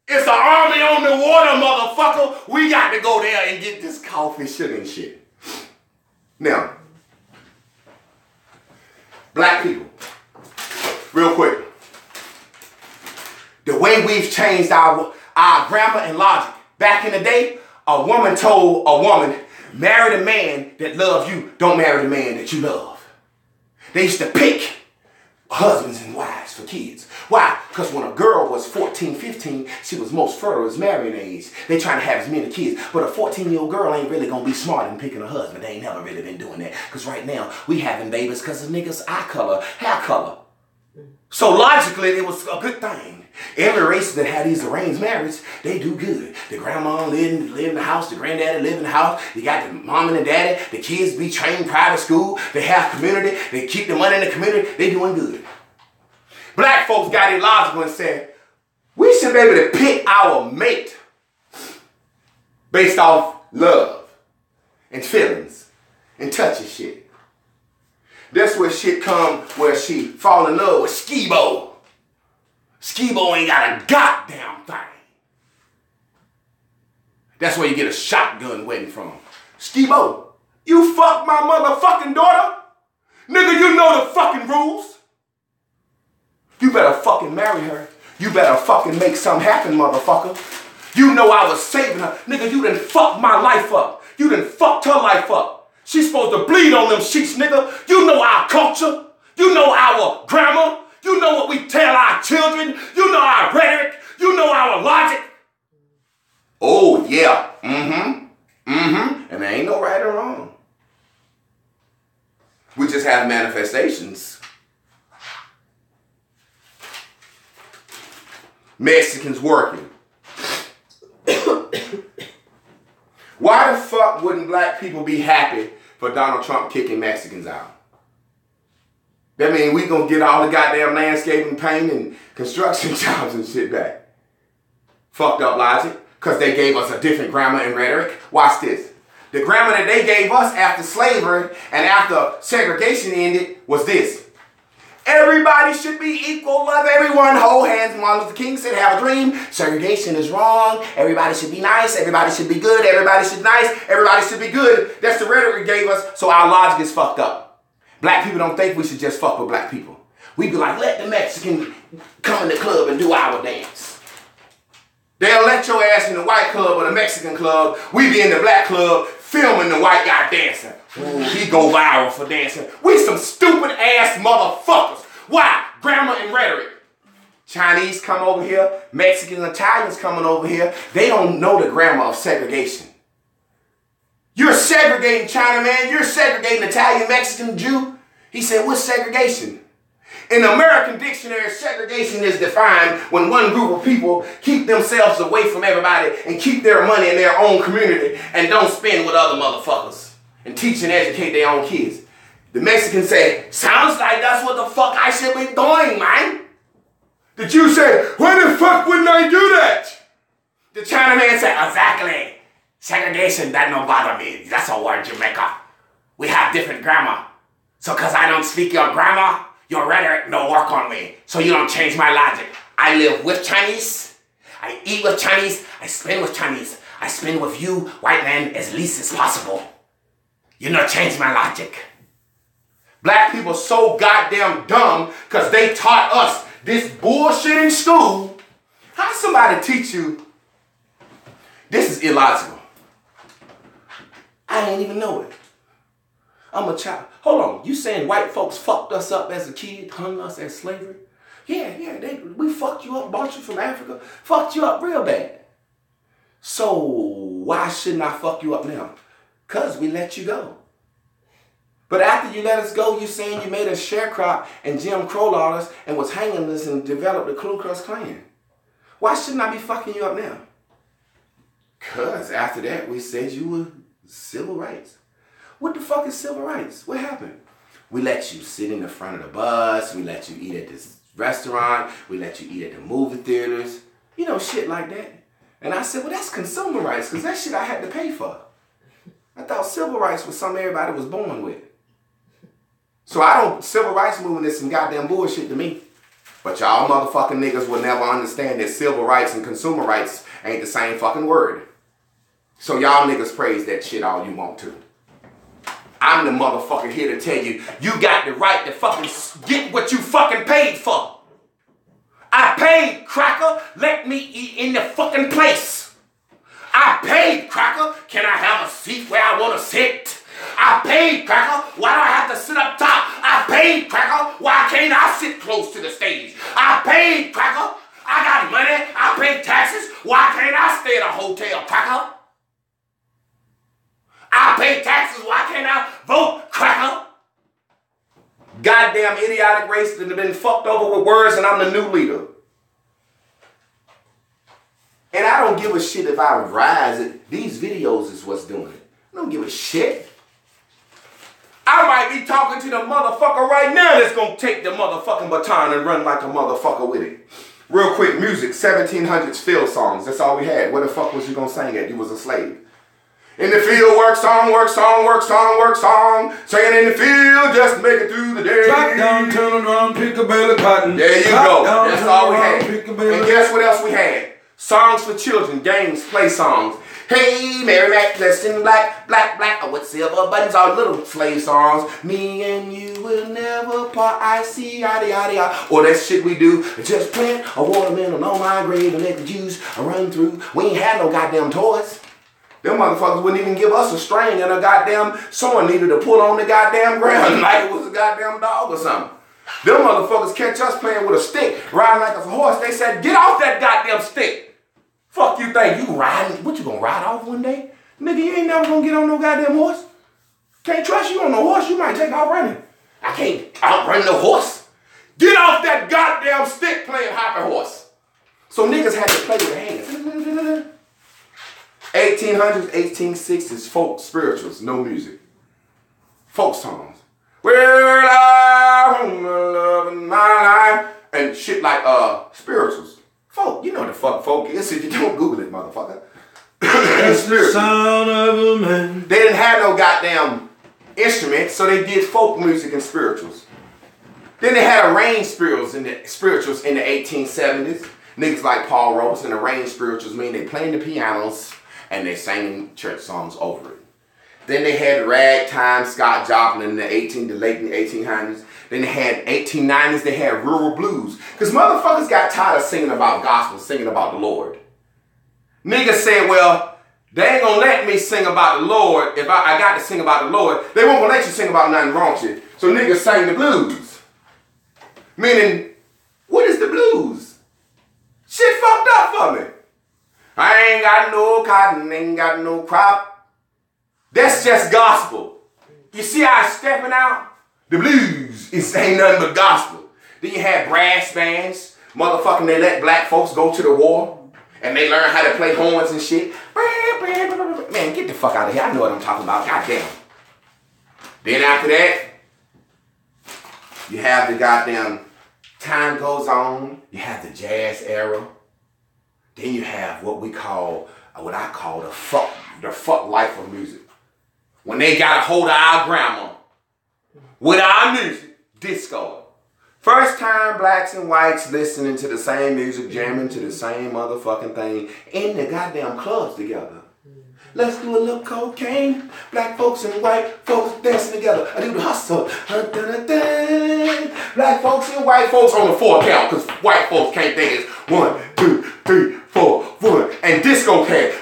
It's an army on the water, motherfucker. We got to go there and get this coffee, sugar, and shit. Now, black people, real quick. The way we've changed our grammar and logic. Back in the day, a woman told a woman, marry the man that loves you, don't marry the man that you love. They used to pick husbands and wives for kids. Why? Because when a girl was 14, 15, she was most fertile as marrying age. They trying to have as many kids. But a 14-year-old girl ain't really going to be smart in picking a husband. They ain't never really been doing that. Because right now, we having babies because of niggas' eye color, hair color. So logically, it was a good thing. Every race that had these arranged marriages, they do good. The grandma live in the house, the granddaddy live in the house. You got the mom and the daddy, the kids be trained private school. They have community. They keep the money in the community. They doing good. Black folks got illogical and said, we should be able to pick our mate based off love and feelings and touchy shit. That's where shit come where she fall in love with Skibo. Skibo ain't got a goddamn thing. That's where you get a shotgun waiting from him. Skibo, you fuck my motherfucking daughter? Nigga, you know the fucking rules. You better fucking marry her. You better fucking make something happen, motherfucker. You know I was saving her. Nigga, you done fucked my life up. You done fucked her life up. She's supposed to bleed on them sheets, nigga. You know our culture. You know our grammar. You know what we tell our children. You know our rhetoric. You know our logic. Oh, yeah. And there ain't no right or wrong. We just have manifestations. Mexicans working. Why the fuck wouldn't black people be happy for Donald Trump kicking Mexicans out? That means we gonna get all the goddamn landscaping, paint, and construction jobs and shit back. Fucked up logic, because they gave us a different grammar and rhetoric. Watch this. The grammar that they gave us after slavery and after segregation ended was this. Everybody should be equal, love everyone, hold hands. Martin Luther King said, have a dream. Segregation is wrong. Everybody should be nice. Everybody should be good. Everybody should be nice. Everybody should be good. That's the rhetoric they gave us, so our logic is fucked up. Black people don't think we should just fuck with black people. We be like, let the Mexican come in the club and do our dance. They'll let your ass in the white club or the Mexican club. We be in the black club filming the white guy dancing. Ooh, he go viral for dancing. We some stupid ass motherfuckers. Why? Grammar and rhetoric. Chinese come over here. Mexicans, Italians coming over here. They don't know the grammar of segregation. You're segregating Chinaman. You're segregating Italian, Mexican, Jew. He said, what's segregation? In the American dictionary, segregation is defined when one group of people keep themselves away from everybody and keep their money in their own community and don't spend with other motherfuckers and teach and educate their own kids. The Mexicans say, sounds like that's what the fuck I should be doing, man. The Jew said, why the fuck wouldn't I do that? The Chinaman said, exactly. Segregation, that don't bother me. That's a word you make up. We have different grammar. So because I don't speak your grammar, your rhetoric no work on me. So you don't change my logic. I live with Chinese. I eat with Chinese. I spend with Chinese. I spend with you, white man, as least as possible. You don't change my logic. Black people so goddamn dumb because they taught us this bullshit in school. How somebody teach you this is illogical? I ain't even know it. I'm a child. Hold on, you saying white folks fucked us up as a kid, hung us as slavery? Yeah, we fucked you up, bought you from Africa, fucked you up real bad. So why shouldn't I fuck you up now? Because we let you go. But after you let us go, you saying you made us sharecrop and Jim Crow laws and was hanging us and developed the Ku Klux Klan. Why shouldn't I be fucking you up now? Because after that, we said you were civil rights. What the fuck is civil rights? What happened? We let you sit in the front of the bus. We let you eat at this restaurant. We let you eat at the movie theaters. You know, shit like that. And I said, well, that's consumer rights because that shit I had to pay for. I thought civil rights was something everybody was born with. So civil rights movement is some goddamn bullshit to me. But y'all motherfucking niggas will never understand that civil rights and consumer rights ain't the same fucking word. So y'all niggas praise that shit all you want to. I'm the motherfucker here to tell you, you got the right to fucking get what you fucking paid for. I paid, cracker. Let me eat in the fucking place. I paid, cracker. Can I have a seat where I want to sit? I paid, cracker. Why do I have to sit up top? I paid, cracker. Why can't I sit close to the stage? I paid, cracker. I got money. I pay taxes. Why can't I stay at a hotel, cracker? I pay taxes. Why can't I vote, cracker? Goddamn idiotic race that have been fucked over with words and I'm the new leader. And I don't give a shit if I rise it. These videos is what's doing it. I don't give a shit. I might be talking to the motherfucker right now that's gonna take the motherfucking baton and run like a motherfucker with it. Real quick, music, 1700s field songs. That's all we had. Where the fuck was you gonna sing at? You was a slave. In the field, work song, work song, work song, work song. Singing in the field, just make it through the day. Drop down, turn around, pick a bale of cotton. There you go. That's all we had. And guess what else we had? Songs for children, games, play songs. Hey, Mary Mac, dressed in black, black, black, with silver buttons, all little slave songs. Me and you will never part, I see, yada, yada, yada. Or that shit we do, just plant a watermelon on my grave and let the juice run through. We ain't had no goddamn toys. Them motherfuckers wouldn't even give us a string and a goddamn someone needed to pull on the goddamn ground like it was a goddamn dog or something. Them motherfuckers catch us playing with a stick, riding like a horse. They said, get off that goddamn stick. Fuck you think you riding? What, you gonna ride off one day? Nigga, you ain't never gonna get on no goddamn horse. Can't trust you on no horse. You might take out running. I can't outrun no horse. Get off that goddamn stick playing hopping horse. So niggas had to play with their hands. 1800s, 1860s, folk spirituals, no music. Folk songs. Well, I wanna love in my life. And shit like spirituals. Folk, you know what the fuck folk is. If you don't Google it, motherfucker. That's the sound of a man. They didn't have no goddamn instruments, so they did folk music and spirituals. Then they had arranged spirituals in the 1870s. Niggas like Paul Robeson, arranged spirituals mean they playing the pianos and they sang church songs over it. Then they had ragtime, Scott Joplin in the late 1800s. Then they had 1890s, they had rural blues. Because motherfuckers got tired of singing about gospel, singing about the Lord. Niggas said, well, they ain't gonna let me sing about the Lord. If I got to sing about the Lord, they won't gonna let you sing about nothing wrong shit. So niggas sang the blues. Meaning, what is the blues? Shit fucked up for me. I ain't got no cotton, ain't got no crop. That's just gospel. You see how it's stepping out? The blues ain't nothing but gospel. Then you had brass bands. Motherfucking they let black folks go to the war. And they learn how to play horns and shit. Man, get the fuck out of here. I know what I'm talking about. Goddamn. Then after that, you have the goddamn time goes on. You have the jazz era. Then you have what I call the fuck life of music. When they got a hold of our grandma with our music, disco. First time blacks and whites listening to the same music, jamming to the same motherfucking thing in the goddamn clubs together. Let's do a little cocaine. Black folks and white folks dancing together. I do the hustle. Black folks and white folks on the 4 count, because white folks can't dance. 1, 2, 3, 4, 1. And disco can.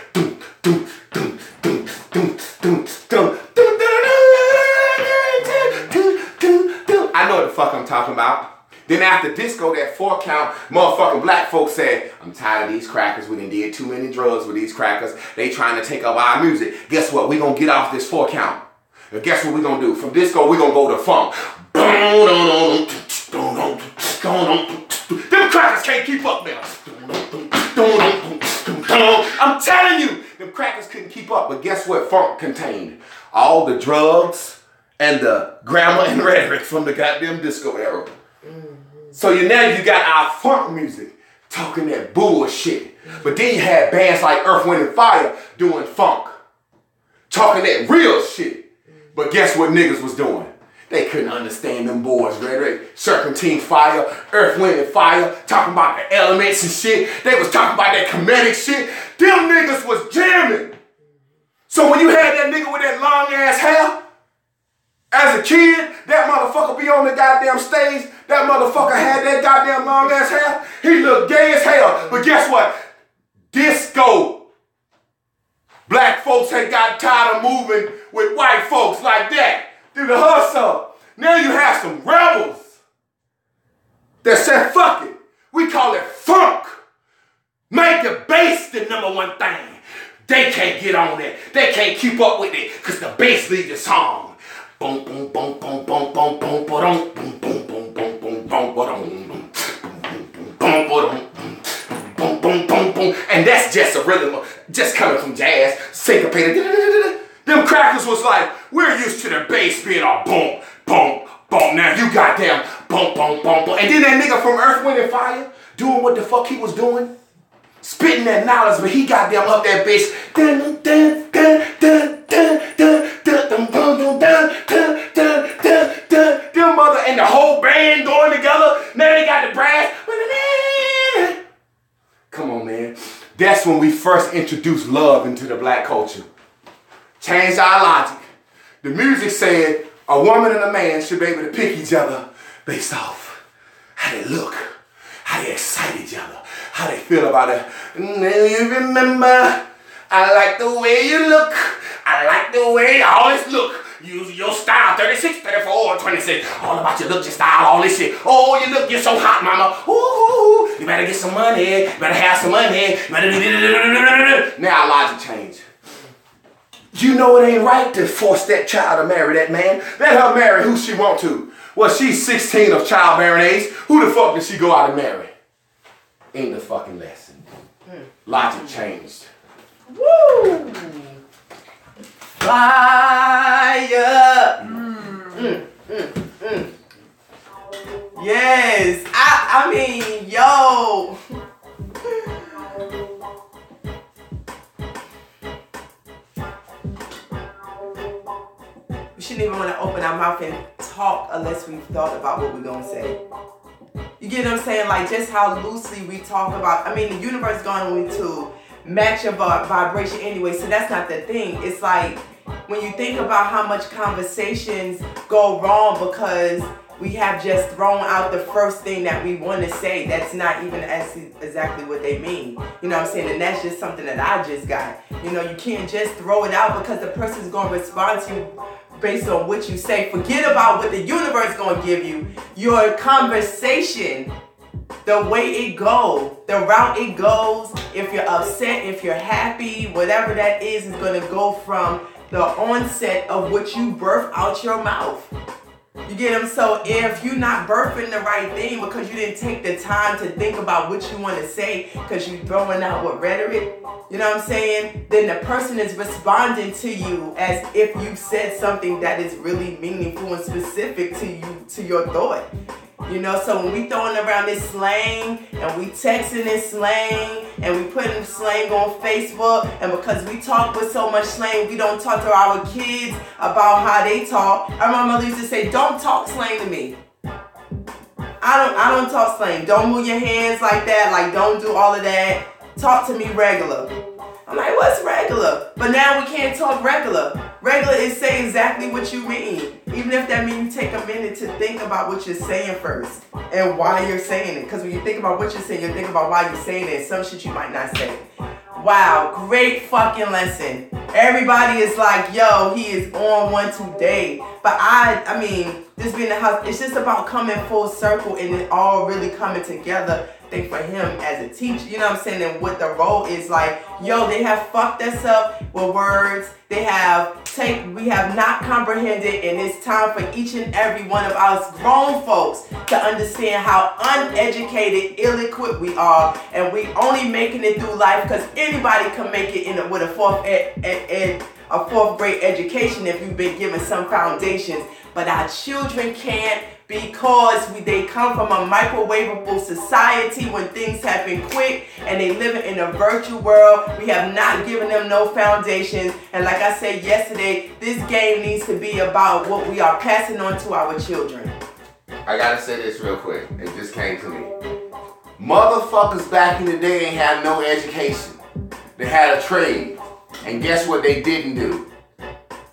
I know what the fuck I'm talking about. Then after disco, that 4 count, motherfucking black folks said, I'm tired of these crackers. We done did too many drugs with these crackers. They trying to take up our music. Guess what? We gonna get off this 4 count. And guess what we gonna do? From disco, we gonna go to funk. Them crackers can't keep up now. I'm telling you, them crackers couldn't keep up. But guess what funk contained? All the drugs and the grammar and rhetoric from the goddamn disco era. So now you got our funk music talking that bullshit. But then you had bands like Earth, Wind, and Fire doing funk. Talking that real shit. But guess what niggas was doing? They couldn't understand them boys' rhetoric. Serpentine Fire, Earth, Wind, and Fire, talking about the elements and shit. They was talking about that comedic shit. Them niggas was jamming. So when you had that nigga with that long ass hair, as a kid, that motherfucker be on the goddamn stage. That motherfucker had that goddamn long ass hair. He looked gay as hell. But guess what? Disco. Black folks had got tired of moving with white folks like that. Through the hustle. Now you have some rebels that said, fuck it. We call it funk. Make the bass the #1 thing. They can't get on that. They can't keep up with it because the bass leads the song. Boom, boom, boom, boom, boom, boom, boom, boom, boom, boom, boom, boom, boom, boom, boom, boom, boom, boom. And that's just a rhythm, just coming from jazz, syncopated. Them crackers was like, we're used to the bass being all boom, boom, boom. Now you goddamn boom, boom, boom, boom. And then that nigga from Earth, Wind, and Fire doing what the fuck he was doing. Spitting that knowledge, but he goddamn up that bitch. Them mother and the whole band going together. Now they got the brass. Come on, man. that's when we first introduced love into the black culture. Changed our logic. The music said a woman and a man should be able to pick each other based off how they look, how they excite each other, how they feel about it. You remember, I like the way you look. I like the way you always look. Use your style, 36, 34, 26. All about your look, your style, all this shit. Oh, you look, you're so hot, mama. Ooh, you better get some money. You better have some money. You better... Now logic change. You know it ain't right to force that child to marry that man. Let her marry who she want to. Well, she's 16 of childbearing age. Who the fuck did she go out and marry? Ain't the fucking lesson. Logic changed. Woo! Fire! Yes, I mean, yo. We shouldn't even want to open our mouth and talk unless we've thought about what we're gonna say. You get what I'm saying? Like just how loosely we talk about. I mean, the universe is going to match your vibration anyway, so that's not the thing. It's like when you think about how much conversations go wrong because we have just thrown out the first thing that we want to say that's not even exactly what they mean. You know what I'm saying? And that's just something that I just got. You know, you can't just throw it out because the person's going to respond to you based on what you say. Forget about what the universe is going to give you. Your conversation, the way it goes, the route it goes, if you're upset, if you're happy, whatever that is going to go from the onset of what you birth out your mouth. You get them? So if you're not birthing the right thing because you didn't take the time to think about what you want to say because you're throwing out what rhetoric, you know what I'm saying? Then the person is responding to you as if you said something that is really meaningful and specific to you, to your thought. You know, so when we throwing around this slang and we texting this slang and we putting slang on Facebook, and because we talk with so much slang, we don't talk to our kids about how they talk. Our mama used to say, don't talk slang to me. I don't talk slang. Don't move your hands like that. Like, don't do all of that. Talk to me regular. I'm like, what's regular? But now we can't talk regular. Regular is say exactly what you mean. Even if that means you take a minute to think about what you're saying first and why you're saying it. Because when you think about what you're saying, you think about why you're saying it. And some shit you might not say. Wow, great fucking lesson. Everybody is like, yo, he is on one today. But I mean, this being the house, it's just about coming full circle and it all really coming together. Thing for him as a teacher, you know what I'm saying, and what the role is like. Yo, they have fucked us up with words. We have not comprehended, and it's time for each and every one of us grown folks to understand how uneducated, ill-equipped we are, and we only making it through life because anybody can make it with a fourth grade education if you've been given some foundations, but our children can't. Because they come from a microwavable society when things happen quick and they live in a virtual world. We have not given them no foundations. And like I said yesterday, this game needs to be about what we are passing on to our children. I gotta say this real quick. It just came to me. Motherfuckers back in the day ain't had no education. They had a trade. And guess what they didn't do?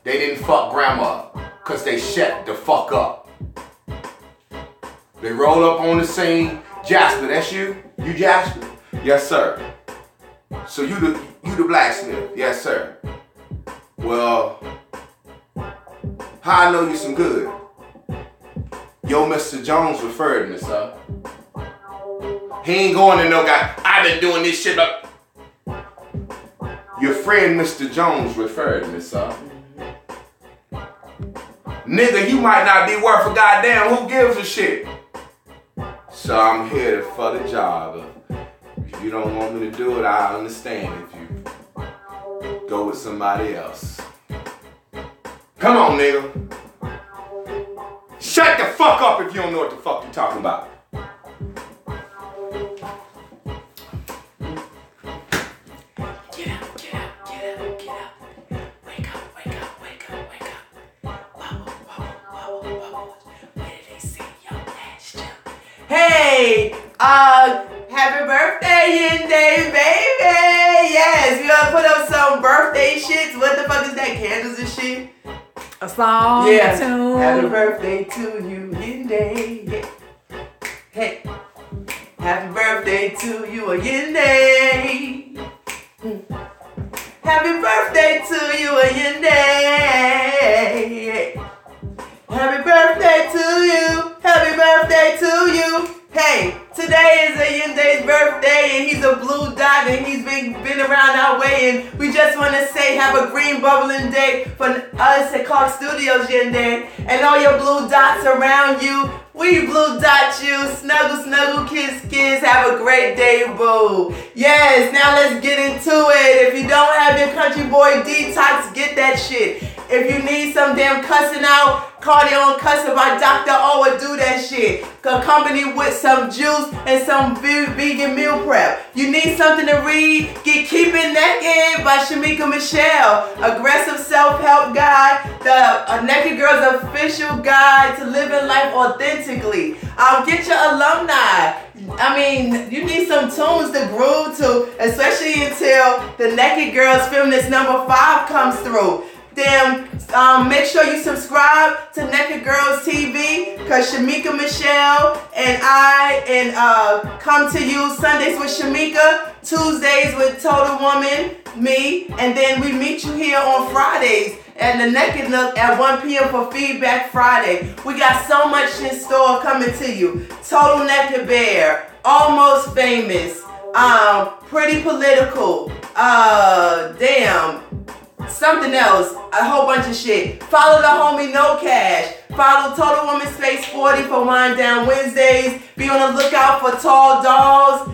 They didn't fuck grandma. Because they shut the fuck up. They roll up on the scene. Jasper, that's you? You Jasper? Yes, sir. So you the blacksmith? Yes, sir. Well, how I know you some good? Yo, Mr. Jones referred me, sir. He ain't going to no guy. I've been doing this shit up. Your friend Mr. Jones referred me, sir. Nigga, you might not be worth a goddamn. Who gives a shit? So I'm here for the job. If you don't want me to do it, I understand if you go with somebody else. Come on, nigga. Shut the fuck up if you don't know what the fuck you're talking about. Get up, get up, get up, get up. Wake up, wake up, wake up, wake up. Wobble, wobble, wobble, wobble. Where did they see your last jump? Hey, happy birthday, Yende, baby! A song, Yeah. a tune. Happy birthday to you, Yin Day. Yeah. Hey. Happy birthday to you, Yin Day. Happy birthday to you, Yin Day. Happy birthday to you. Happy birthday to you. Hey, today is a Yin Day's birthday, and he's a blue dot, and he's been around our way, and we just want to say have a green bubbling day for us at Clark Studios, Yin Day, and all your blue dots around you. We blue dot you. Snuggle, snuggle, kiss, kiss. Have a great day, boo. Yes, now let's get into it. If you don't have your country boy detox, get that shit. If you need some damn cussing out, cardio and cussing by Dr. O, or do that shit. Accompanied with some juice and some vegan meal prep. You need something to read? Get Keep It Naked by Shamika Michelle. Aggressive self-help guide. The Naked Girl's official guide to living life authentically. Get your alumni. I mean, you need some tunes to groove to, especially until the Naked Girls Feminist #5 comes through. Then make sure you subscribe to Naked Girls TV, because Shamika Michelle and I come to you Sundays with Shamika, Tuesdays with Total Woman, me, and then we meet you here on Fridays at the Naked Look at 1 p.m. for Feedback Friday. We got so much in store coming to you. Total Naked Bear, Almost Famous, Pretty Political, something else, a whole bunch of shit. Follow the homie No Cash. Follow Total Woman Space 40 for Wind Down Wednesdays. Be on the lookout for Tall Dolls.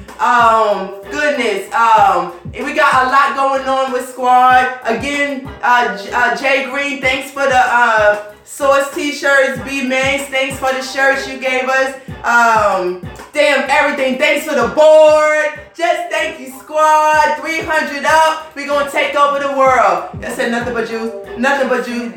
Goodness. We got a lot going on with Squad. Again, Jay Green, thanks for the Source t-shirts. B-Mains, thanks for the shirts you gave us. Everything. Thanks for the board. Just thank you, Squad. 300 up. We're going to take over the world. I said nothing but you. Nothing but you.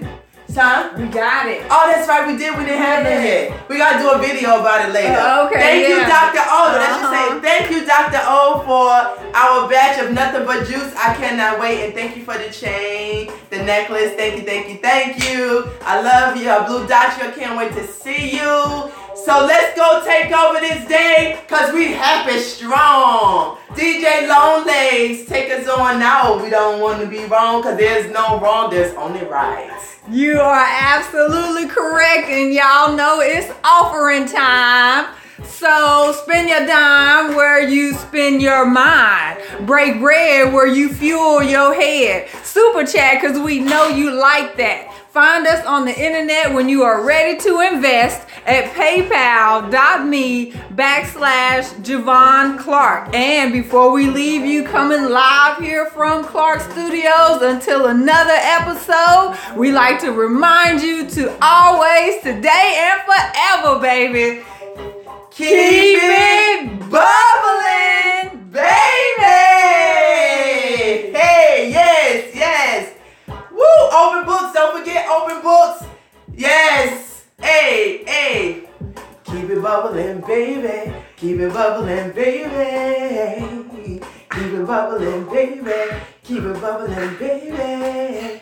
Huh? We got it. Oh, that's right. We didn't have it yet. We got to do a video about it later. Okay. Thank you, Dr. O. Let's just say thank you, Dr. O, for our batch of Nothing But Juice. I cannot wait. And thank you for the chain, the necklace. Thank you, thank you, thank you. I love you. I blue dot you. I can't wait to see you. So let's go take over this day, because we happy strong. DJ Lone Legs, take us on now. We don't want to be wrong, because there's no wrong. There's only right. You are absolutely correct, and y'all know it's offering time. So spend your dime where you spend your mind. Break bread where you fuel your head. Super chat, because we know you like that. Find us on the internet when you are ready to invest at paypal.me/Javon Clark. And before we leave you, coming live here from Clark Studios until another episode, we like to remind you to always, today and forever, baby, keep it bubbling, baby. Hey, yes, yes. Woo, open books, don't forget open books. Yes, hey, hey. Keep it bubbling, baby. Keep it bubbling, baby. Keep it bubbling, baby. Keep it bubbling, baby.